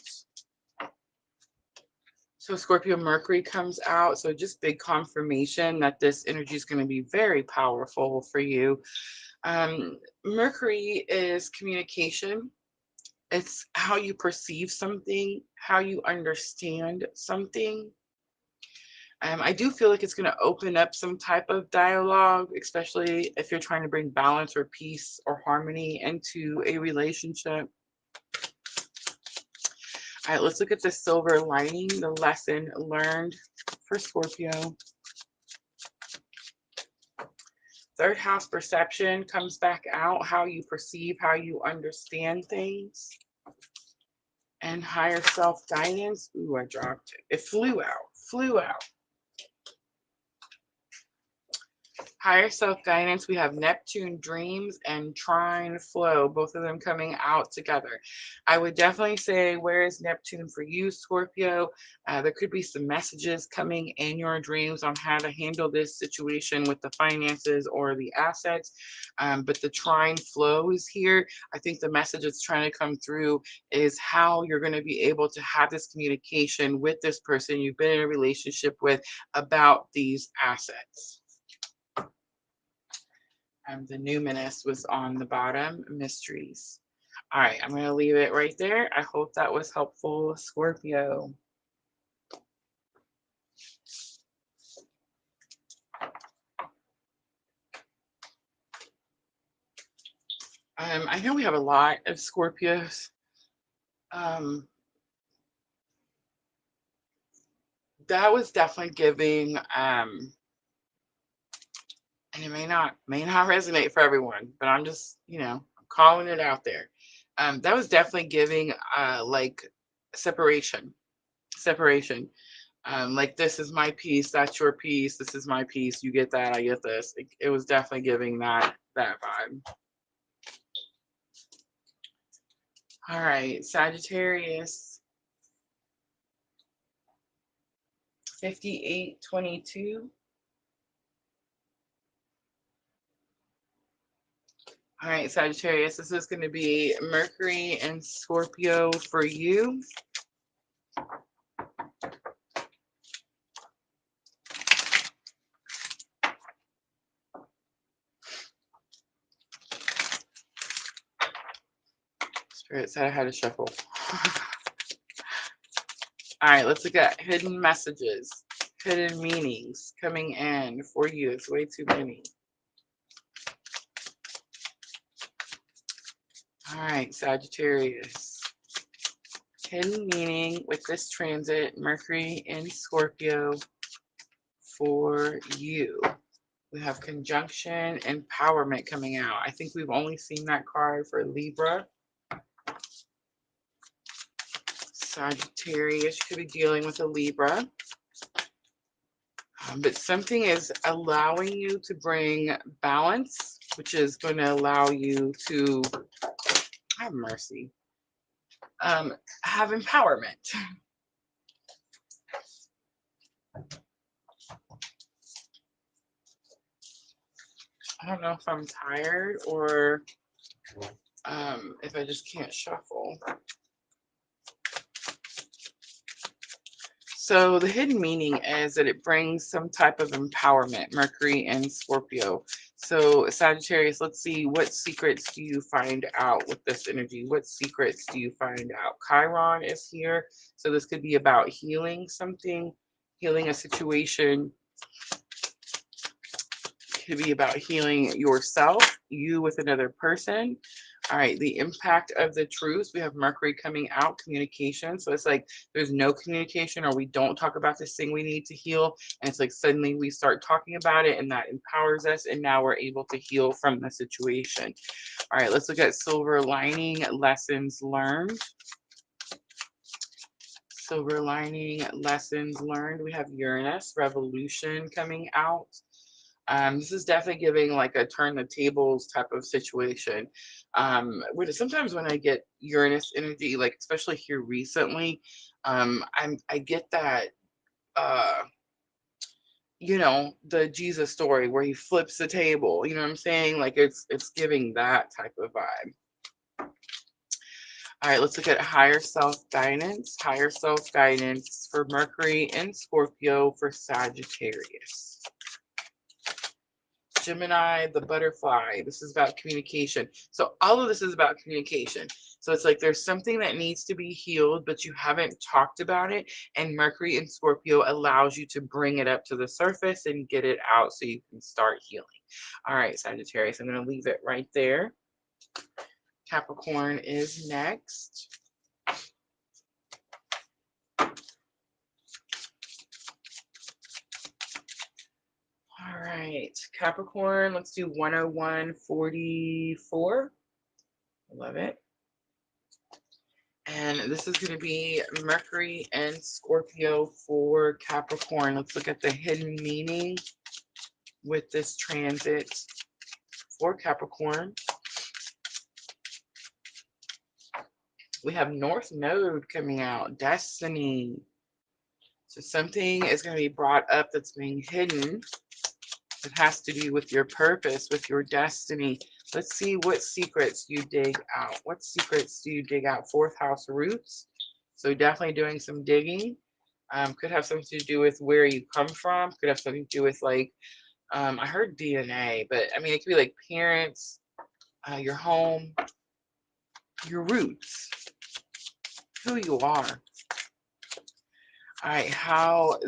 So Scorpio, Mercury comes out. So just big confirmation that this energy is going to be very powerful for you. Mercury is communication. It's how you perceive something, how you understand something. I do feel like it's going to open up some type of dialogue, especially if you're trying to bring balance or peace or harmony into a relationship. All right, let's look at the silver lining, the lesson learned for Scorpio. Third house perception comes back out, how you perceive, how you understand things. And higher self guidance. Ooh, I dropped it. It flew out. Higher self guidance, we have Neptune dreams and trine flow, both of them coming out together. I would definitely say, where is Neptune for you, Scorpio? There could be some messages coming in your dreams on how to handle this situation with the finances or the assets. But the trine flow is here. I think the message that's trying to come through is how you're going to be able to have this communication with this person you've been in a relationship with about these assets. The numinous was on the bottom, mysteries. All right, I'm going to leave it right there. I hope that was helpful, Scorpio. I know we have a lot of Scorpios. That was definitely giving, and it may not resonate for everyone, but I'm just, calling it out there. That was definitely giving like separation. Like, this is my piece, that's your piece, this is my piece, you get that, I get this. It was definitely giving that vibe. All right, Sagittarius, 5822. All right, Sagittarius, this is going to be Mercury and Scorpio for you. Spirit said I had to shuffle. All right, let's look at hidden messages, hidden meanings coming in for you. It's way too many. All right, Sagittarius. Hidden meaning with this transit, Mercury in Scorpio for you. We have conjunction, empowerment coming out. I think we've only seen that card for Libra. Sagittarius, you could be dealing with a Libra. But something is allowing you to bring balance, which is going to allow you to have mercy. have empowerment. I don't know if I'm tired or if I just can't shuffle. So the hidden meaning is that it brings some type of empowerment, Mercury and Scorpio. So Sagittarius, let's see, what secrets do you find out with this energy? What secrets do you find out? Chiron is here. So this could be about healing something, healing a situation. Could be about healing yourself, you with another person. All right, the impact of the truth. We have Mercury coming out, communication. So it's like there's no communication, or we don't talk about this thing we need to heal. And it's like suddenly we start talking about it, and that empowers us. And now we're able to heal from the situation. All right, let's look at silver lining, lessons learned. Silver lining, lessons learned. We have Uranus, revolution coming out. This is definitely giving like a turn the tables type of situation. Sometimes when I get Uranus energy, like especially here recently, I get that the Jesus story where he flips the table. You know what I'm saying? Like it's giving that type of vibe. All right, let's look at higher self guidance. Higher self guidance for Mercury and Scorpio for Sagittarius. Gemini, the butterfly. This is about communication. So all of this is about communication. So it's like there's something that needs to be healed, but you haven't talked about it. And Mercury in Scorpio allows you to bring it up to the surface and get it out so you can start healing. All right, Sagittarius, I'm going to leave it right there. Capricorn is next. All right, Capricorn, let's do 10144. I love it. And this is going to be Mercury and Scorpio for Capricorn. Let's look at the hidden meaning with this transit for Capricorn. We have North Node coming out, destiny. So something is going to be brought up that's being hidden. It has to do with your purpose, with your destiny. Let's see what secrets you dig out. What secrets do you dig out? Fourth house roots. So definitely doing some digging. Could have something to do with where you come from. Could have something to do with like, I heard DNA, but I mean, it could be like parents, your home, your roots, who you are. All right, how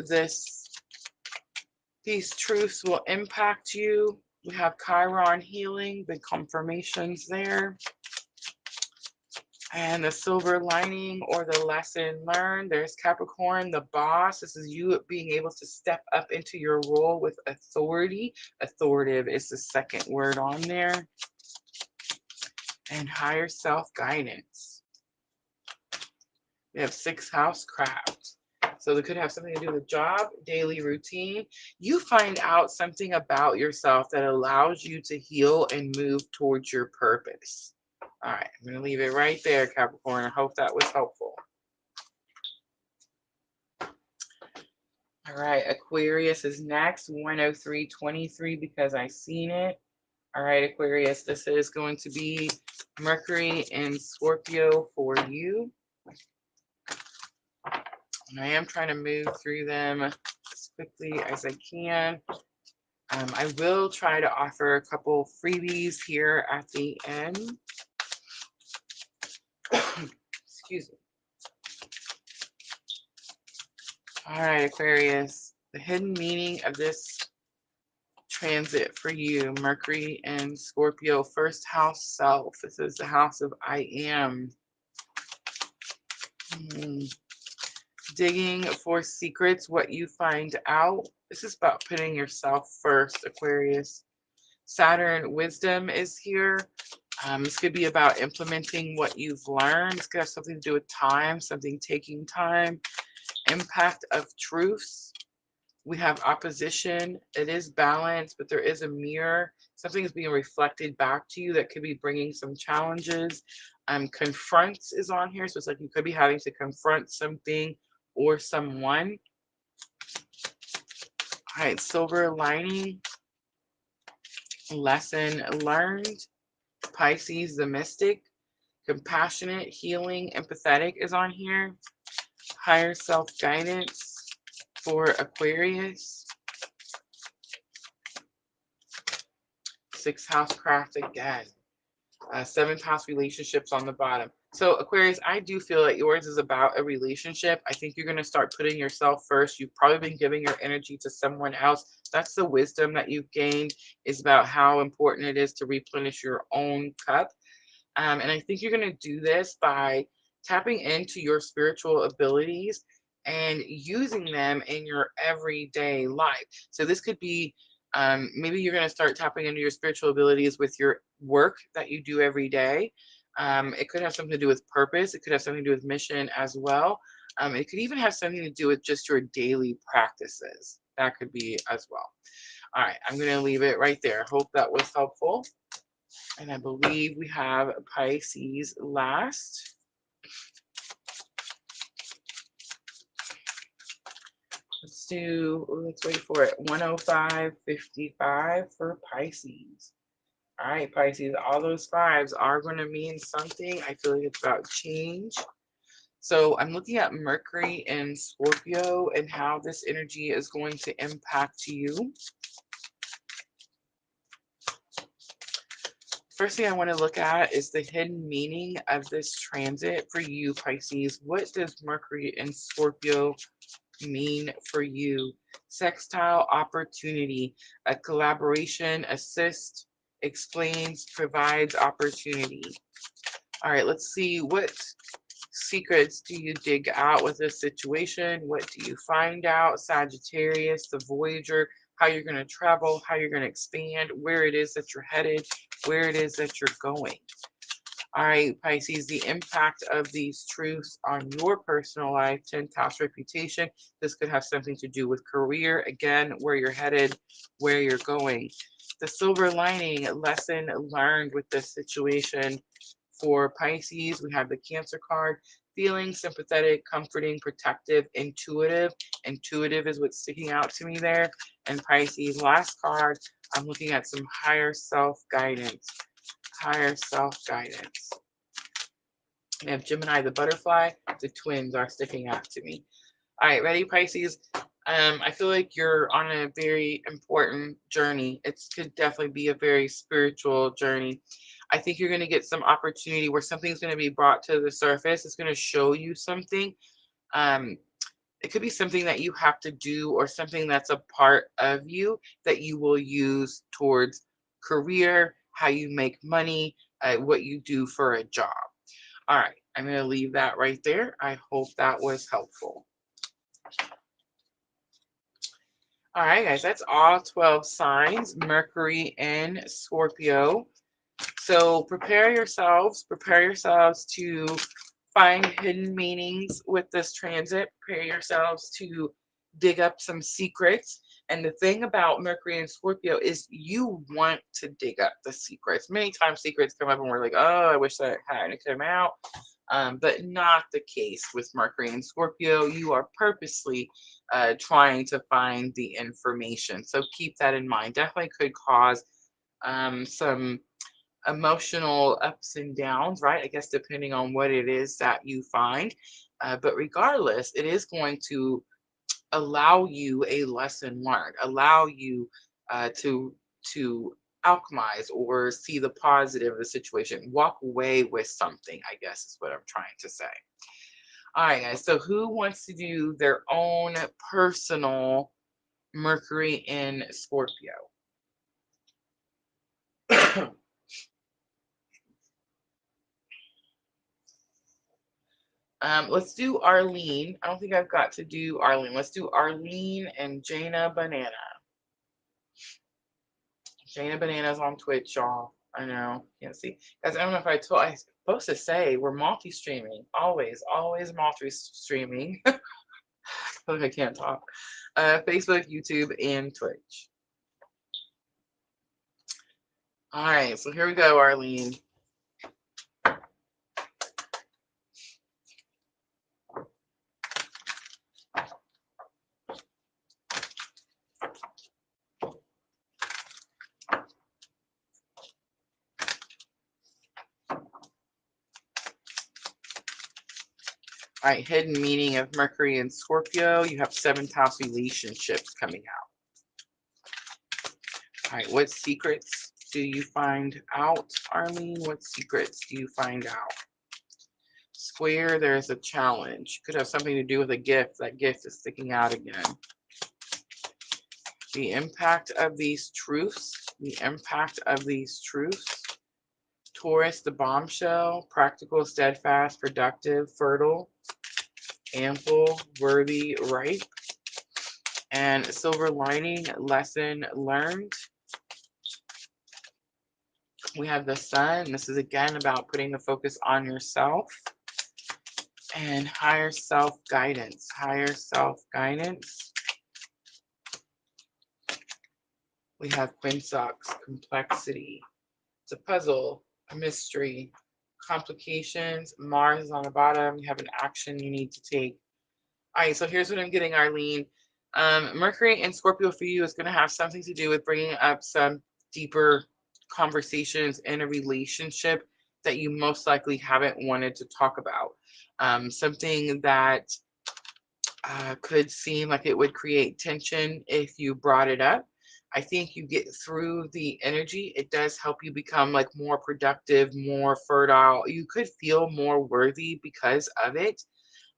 these truths will impact you. We have Chiron healing, big confirmations there. And the silver lining or the lesson learned. There's Capricorn, the boss. This is you being able to step up into your role with authority. Authoritative is the second word on there. And higher self guidance. We have sixth house craft. So they could have something to do with job, daily routine. You find out something about yourself that allows you to heal and move towards your purpose. All right, I'm going to leave it right there, Capricorn. I hope that was helpful. All right, Aquarius is next, 10323, because I seen it. All right, Aquarius, this is going to be Mercury and Scorpio for you. And I am trying to move through them as quickly as I can. I will try to offer a couple freebies here at the end. Excuse me. All right, Aquarius, the hidden meaning of this transit for you, Mercury and Scorpio, first house self. This is the house of I am. Digging for secrets, what you find out. This is about putting yourself first, Aquarius. Saturn wisdom is here. This could be about implementing what you've learned. This could have something to do with time, something taking time. Impact of truths. We have opposition. It is balanced, but there is a mirror. Something is being reflected back to you that could be bringing some challenges. Confronts is on here. So it's like you could be having to confront something or someone. All right, silver lining, lesson learned. Pisces, the mystic, compassionate, healing, empathetic is on here. Higher self guidance for Aquarius. Sixth house craft again. Seventh house relationships on the bottom. So Aquarius, I do feel that yours is about a relationship. I think you're going to start putting yourself first. You've probably been giving your energy to someone else. That's the wisdom that you've gained, is about how important it is to replenish your own cup. And I think you're going to do this by tapping into your spiritual abilities and using them in your everyday life. So this could be maybe you're going to start tapping into your spiritual abilities with your work that you do every day. It could have something to do with purpose. It could have something to do with mission as well. It could even have something to do with just your daily practices. That could be as well. All right, I'm going to leave it right there. Hope that was helpful. And I believe we have Pisces last. Let's wait for it. 105.55 for Pisces. All right, Pisces, all those fives are going to mean something. I feel like it's about change. So I'm looking at Mercury and Scorpio and how this energy is going to impact you. First thing I want to look at is the hidden meaning of this transit for you, Pisces. What does Mercury and Scorpio mean for you? Sextile opportunity, a collaboration, assist, explains, provides opportunity. All right, let's see. What secrets do you dig out with this situation? What do you find out? Sagittarius, the Voyager, how you're going to travel, how you're going to expand, where it is that you're headed, where it is that you're going. All right, Pisces, the impact of these truths on your personal life. 10th house reputation. This could have something to do with career. Again, where you're headed, where you're going. The silver lining, lesson learned with this situation. For Pisces, we have the Cancer card. Feeling, sympathetic, comforting, protective, intuitive. Intuitive is what's sticking out to me there. And Pisces, last card, I'm looking at some higher self-guidance. Higher self-guidance. We have Gemini, the butterfly. The twins are sticking out to me. All right, ready, Pisces? I feel like you're on a very important journey. It could definitely be a very spiritual journey. I think you're going to get some opportunity where something's going to be brought to the surface. It's going to show you something. It could be something that you have to do or something that's a part of you that you will use towards career, how you make money, what you do for a job. All right, I'm going to leave that right there. I hope that was helpful. All right, guys, that's all 12 signs, Mercury and Scorpio. So prepare yourselves to find hidden meanings with this transit. Prepare yourselves to dig up some secrets. And the thing about Mercury and Scorpio is you want to dig up the secrets. Many times secrets come up and we're like, oh, I wish that hadn't come out. But not the case with Mercury and Scorpio. You are purposely trying to find the information. So keep that in mind. Definitely could cause some emotional ups and downs, right? I guess depending on what it is that you find. But regardless, it is going to allow you a lesson learned, allow you to alchemize or see the positive of the situation, walk away with something, I guess is what I'm trying to say. All right, guys. So who wants to do their own personal Mercury in Scorpio? Let's do Arlene. I don't think I've got to do Arlene. Let's do Arlene and Jaina Banana. Jaina Banana's on Twitch, y'all. I know. Can't see. Guys, I don't know if I was supposed to say we're multi-streaming. Always multi-streaming. feel like I can't talk. Facebook, YouTube, and Twitch. All right, so here we go, Arlene. All right, hidden meaning of Mercury and Scorpio. You have 7th house relationships coming out. All right, what secrets do you find out, Arlene? What secrets do you find out? Square, there's a challenge. Could have something to do with a gift. That gift is sticking out again. The impact of these truths. The impact of these truths. Taurus, the bombshell. Practical, steadfast, productive, fertile, ample, worthy, ripe. And silver lining, lesson learned. We have the sun. This is again about putting the focus on yourself. And higher self guidance. Higher self guidance. We have Quinsox, complexity. It's a puzzle, a mystery, complications. Mars is on the bottom. You have an action you need to take. All right, so here's what I'm getting, Arlene. Mercury and Scorpio for you is going to have something to do with bringing up some deeper conversations in a relationship that you most likely haven't wanted to talk about. Something that could seem like it would create tension if you brought it up. I think you get through the energy. It does help you become like more productive, more fertile. You could feel more worthy because of it.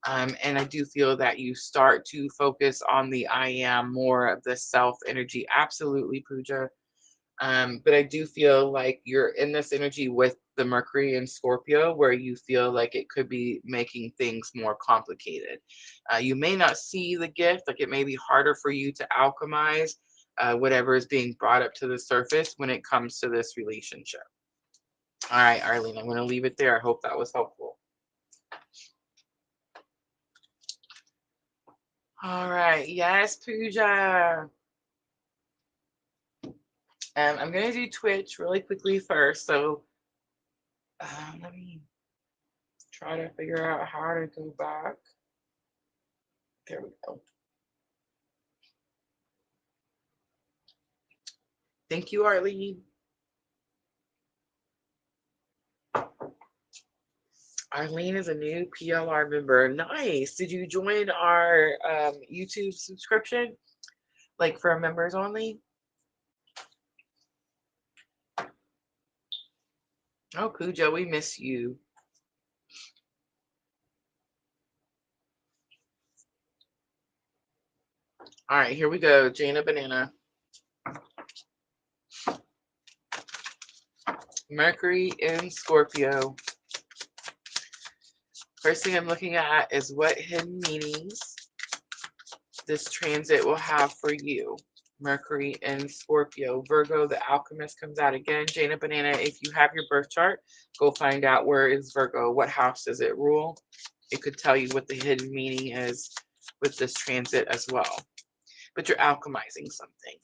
And I do feel that you start to focus on the I am, more of the self energy. Absolutely, Pooja. But I do feel like you're in this energy with the Mercury and Scorpio where you feel like it could be making things more complicated. You may not see the gift, like it may be harder for you to alchemize whatever is being brought up to the surface when it comes to this relationship. All right, Arlene, I'm going to leave it there. I hope that was helpful. All right. Yes, Pooja. I'm going to do Twitch really quickly first. So let me try to figure out how to go back. There we go. Thank you, Arlene. Arlene is a new PLR member. Nice. Did you join our YouTube subscription? Like for members only? Oh, Pooja, we miss you. All right, here we go. Jana Banana. Mercury in Scorpio. First thing I'm looking at is what hidden meanings this transit will have for you. Mercury in Scorpio. Virgo, the alchemist comes out again. Jana Banana, if you have your birth chart, go find out where is Virgo. What house does it rule? It could tell you what the hidden meaning is with this transit as well. But you're alchemizing something.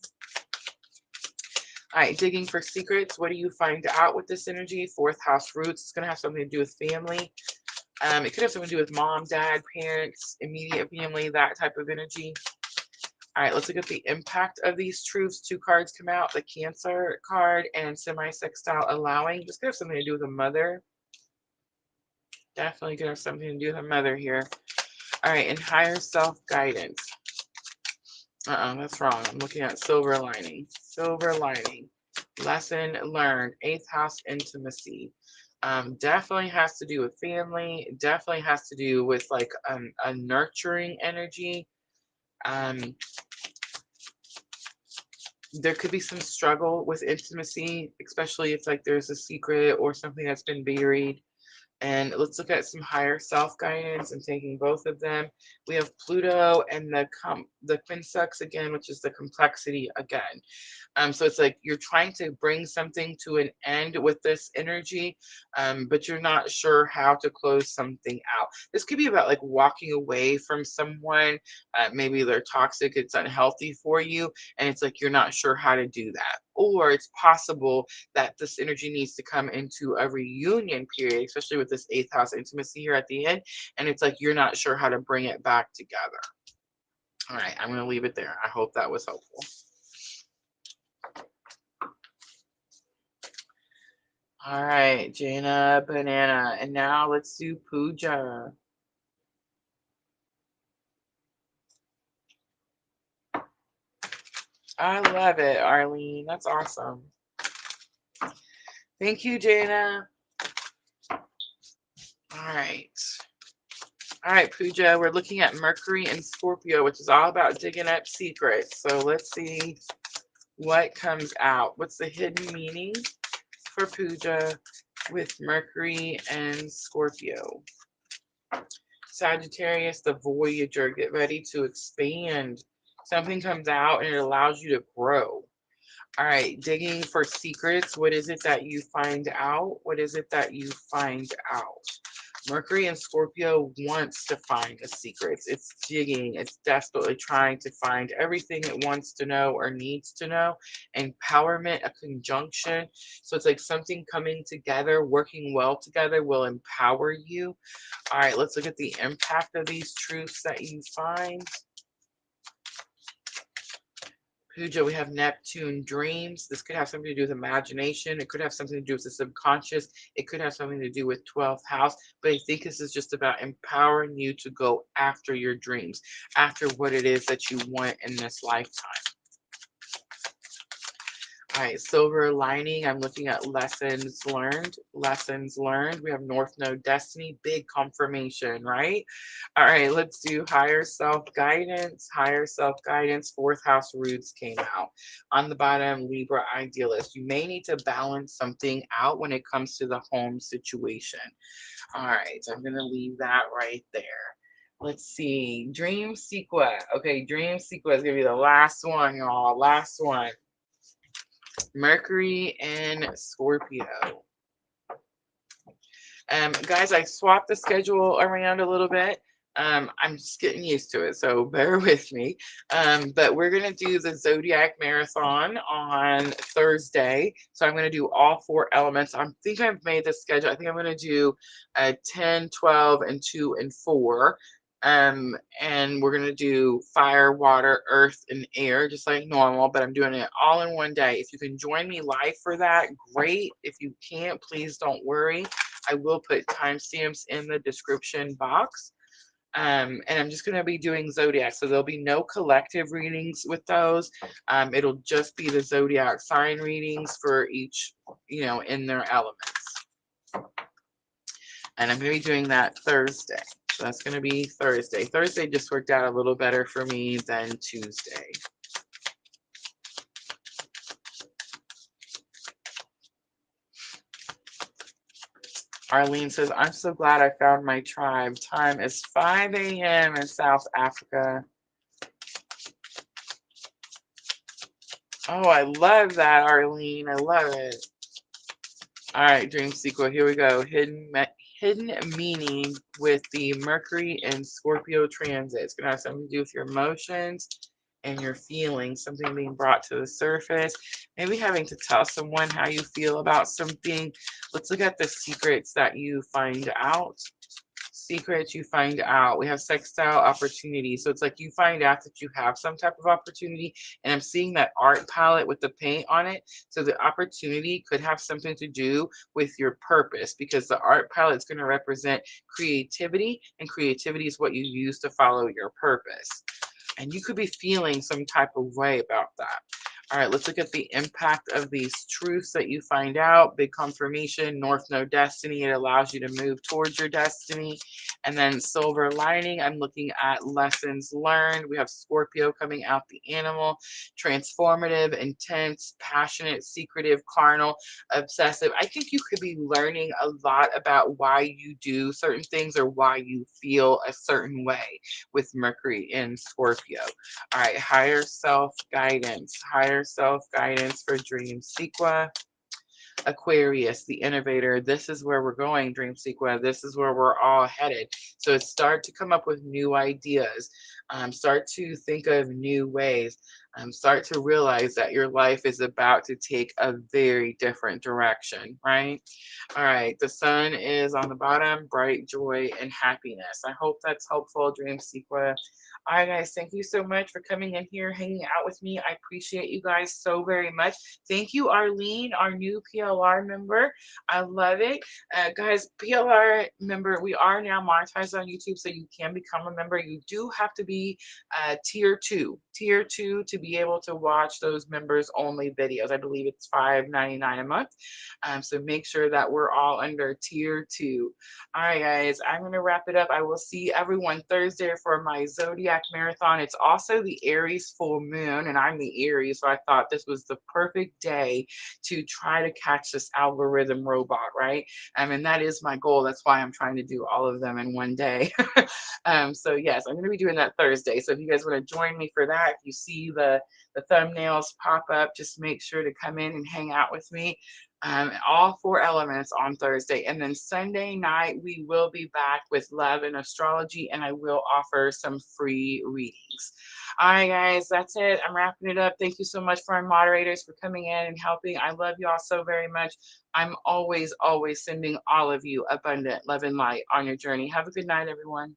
All right, digging for secrets. What do you find out with this energy? 4th house roots. It's going to have something to do with family. It could have something to do with mom, dad, parents, immediate family, that type of energy. All right, let's look at the impact of these truths. 2 cards come out, the Cancer card and semi-sextile allowing. This could have something to do with a mother. Definitely could have something to do with a mother here. All right, and higher self-guidance. That's wrong. I'm looking at silver lining. Silver lining. Lesson learned. 8th house intimacy. Definitely has to do with family. Definitely has to do with like a nurturing energy. There could be some struggle with intimacy, especially if like there's a secret or something that's been buried And let's look at some higher self guidance. I'm taking both of them. We have Pluto and the Quinsex again, which is the complexity again. So it's like you're trying to bring something to an end with this energy, but you're not sure how to close something out. This could be about like walking away from someone. Maybe they're toxic, it's unhealthy for you, and it's like you're not sure how to do that. Or it's possible that this energy needs to come into a reunion period, especially with this eighth house intimacy here at the end. And it's like you're not sure how to bring it back together. All right, I'm going to leave it there. I hope that was helpful. All right, Jaina, Banana. And now let's do Puja. I love it, Arlene. That's awesome. Thank you, Jaina. All right. All right, Puja, we're looking at Mercury and Scorpio, which is all about digging up secrets. So let's see what comes out. What's the hidden meaning for Puja with Mercury and Scorpio? Sagittarius, the Voyager, get ready to expand. Something comes out and it allows you to grow. All right, digging for secrets. What is it that you find out? What is it that you find out? Mercury and Scorpio wants to find the secrets. It's digging. It's desperately trying to find everything it wants to know or needs to know. Empowerment, a conjunction. So it's like something coming together, working well together will empower you. All right, let's look at the impact of these truths that you find. Puja, we have Neptune dreams. This could have something to do with imagination. It could have something to do with the subconscious. It could have something to do with 12th house. But I think this is just about empowering you to go after your dreams, after what it is that you want in this lifetime. All right, silver lining. I'm looking at lessons learned. Lessons learned. We have North Node destiny, big confirmation, right? All right, let's do higher self guidance. Higher self guidance. Fourth house roots came out. On the bottom, Libra idealist. You may need to balance something out when it comes to the home situation. All right, so I'm going to leave that right there. Let's see. Dream sequence. Okay, dream sequence is going to be the last one, y'all. Last one. Mercury and Scorpio. Guys, I swapped the schedule around a little bit. I'm just getting used to it, so bear with me. But we're going to do the Zodiac Marathon on Thursday. So I'm going to do all 4 elements. I think I've made the schedule. I think I'm going to do 10, 12, and 2 and 4. And we're going to do fire, water, earth, and air, just like normal, but I'm doing it all in one day. If you can join me live for that, great. If you can't, please don't worry. I will put timestamps in the description box. And I'm just going to be doing zodiac. So there'll be no collective readings with those. It'll just be the zodiac sign readings for each, in their elements. And I'm going to be doing that Thursday. So that's going to be Thursday. Thursday just worked out a little better for me than Tuesday. Arlene says, I'm so glad I found my tribe. Time is 5 a.m. in South Africa. Oh, I love that, Arlene. I love it. All right, dream sequel. Here we go. Hidden meaning with the Mercury and Scorpio transit. It's going to have something to do with your emotions and your feelings, something being brought to the surface, maybe having to tell someone how you feel about something. Let's look at the secrets that you find out. Secrets you find out. We have sextile opportunity. So it's like you find out that you have some type of opportunity, and I'm seeing that art palette with the paint on it. So the opportunity could have something to do with your purpose, because the art palette is going to represent creativity, and creativity is what you use to follow your purpose. And you could be feeling some type of way about that. All right, let's look at the impact of these truths that you find out. Big confirmation, North Node destiny. It allows you to move towards your destiny. And then silver lining, I'm looking at lessons learned. We have Scorpio coming out the animal, transformative, intense, passionate, secretive, carnal, obsessive. I think you could be learning a lot about why you do certain things or why you feel a certain way with Mercury in Scorpio. All right, higher self guidance, for Dream Sequa. Aquarius, the innovator. This is where we're going, Dream Sequa. This is where we're all headed. So start to come up with new ideas. Start to think of new ways. Start to realize that your life is about to take a very different direction, right? All right, the sun is on the bottom, bright joy and happiness. I hope that's helpful, Dream Sequa. All right, guys, thank you so much for coming in here, hanging out with me. I appreciate you guys so very much. Thank you, Arlene, our new PLR member. I love it. Guys, PLR member, we are now monetized on YouTube, so you can become a member. You do have to be tier two to be able to watch those members only videos. I believe it's $5.99 a month. So make sure that we're all under tier 2. All right, guys, I'm going to wrap it up. I will see everyone Thursday for my Zodiac Marathon. It's also the Aries full moon, and I'm the Aries, so I thought this was the perfect day to try to catch this algorithm robot, right? And that is my goal. That's why I'm trying to do all of them in one day. So yes, I'm going to be doing that Thursday. So if you guys want to join me for that, if you see the thumbnails pop up, just make sure to come in and hang out with me. All 4 elements on Thursday. And then Sunday night, we will be back with love and astrology, and I will offer some free readings. All right, guys, that's it. I'm wrapping it up. Thank you so much for our moderators for coming in and helping. I love y'all so very much. I'm always, always sending all of you abundant love and light on your journey. Have a good night, everyone.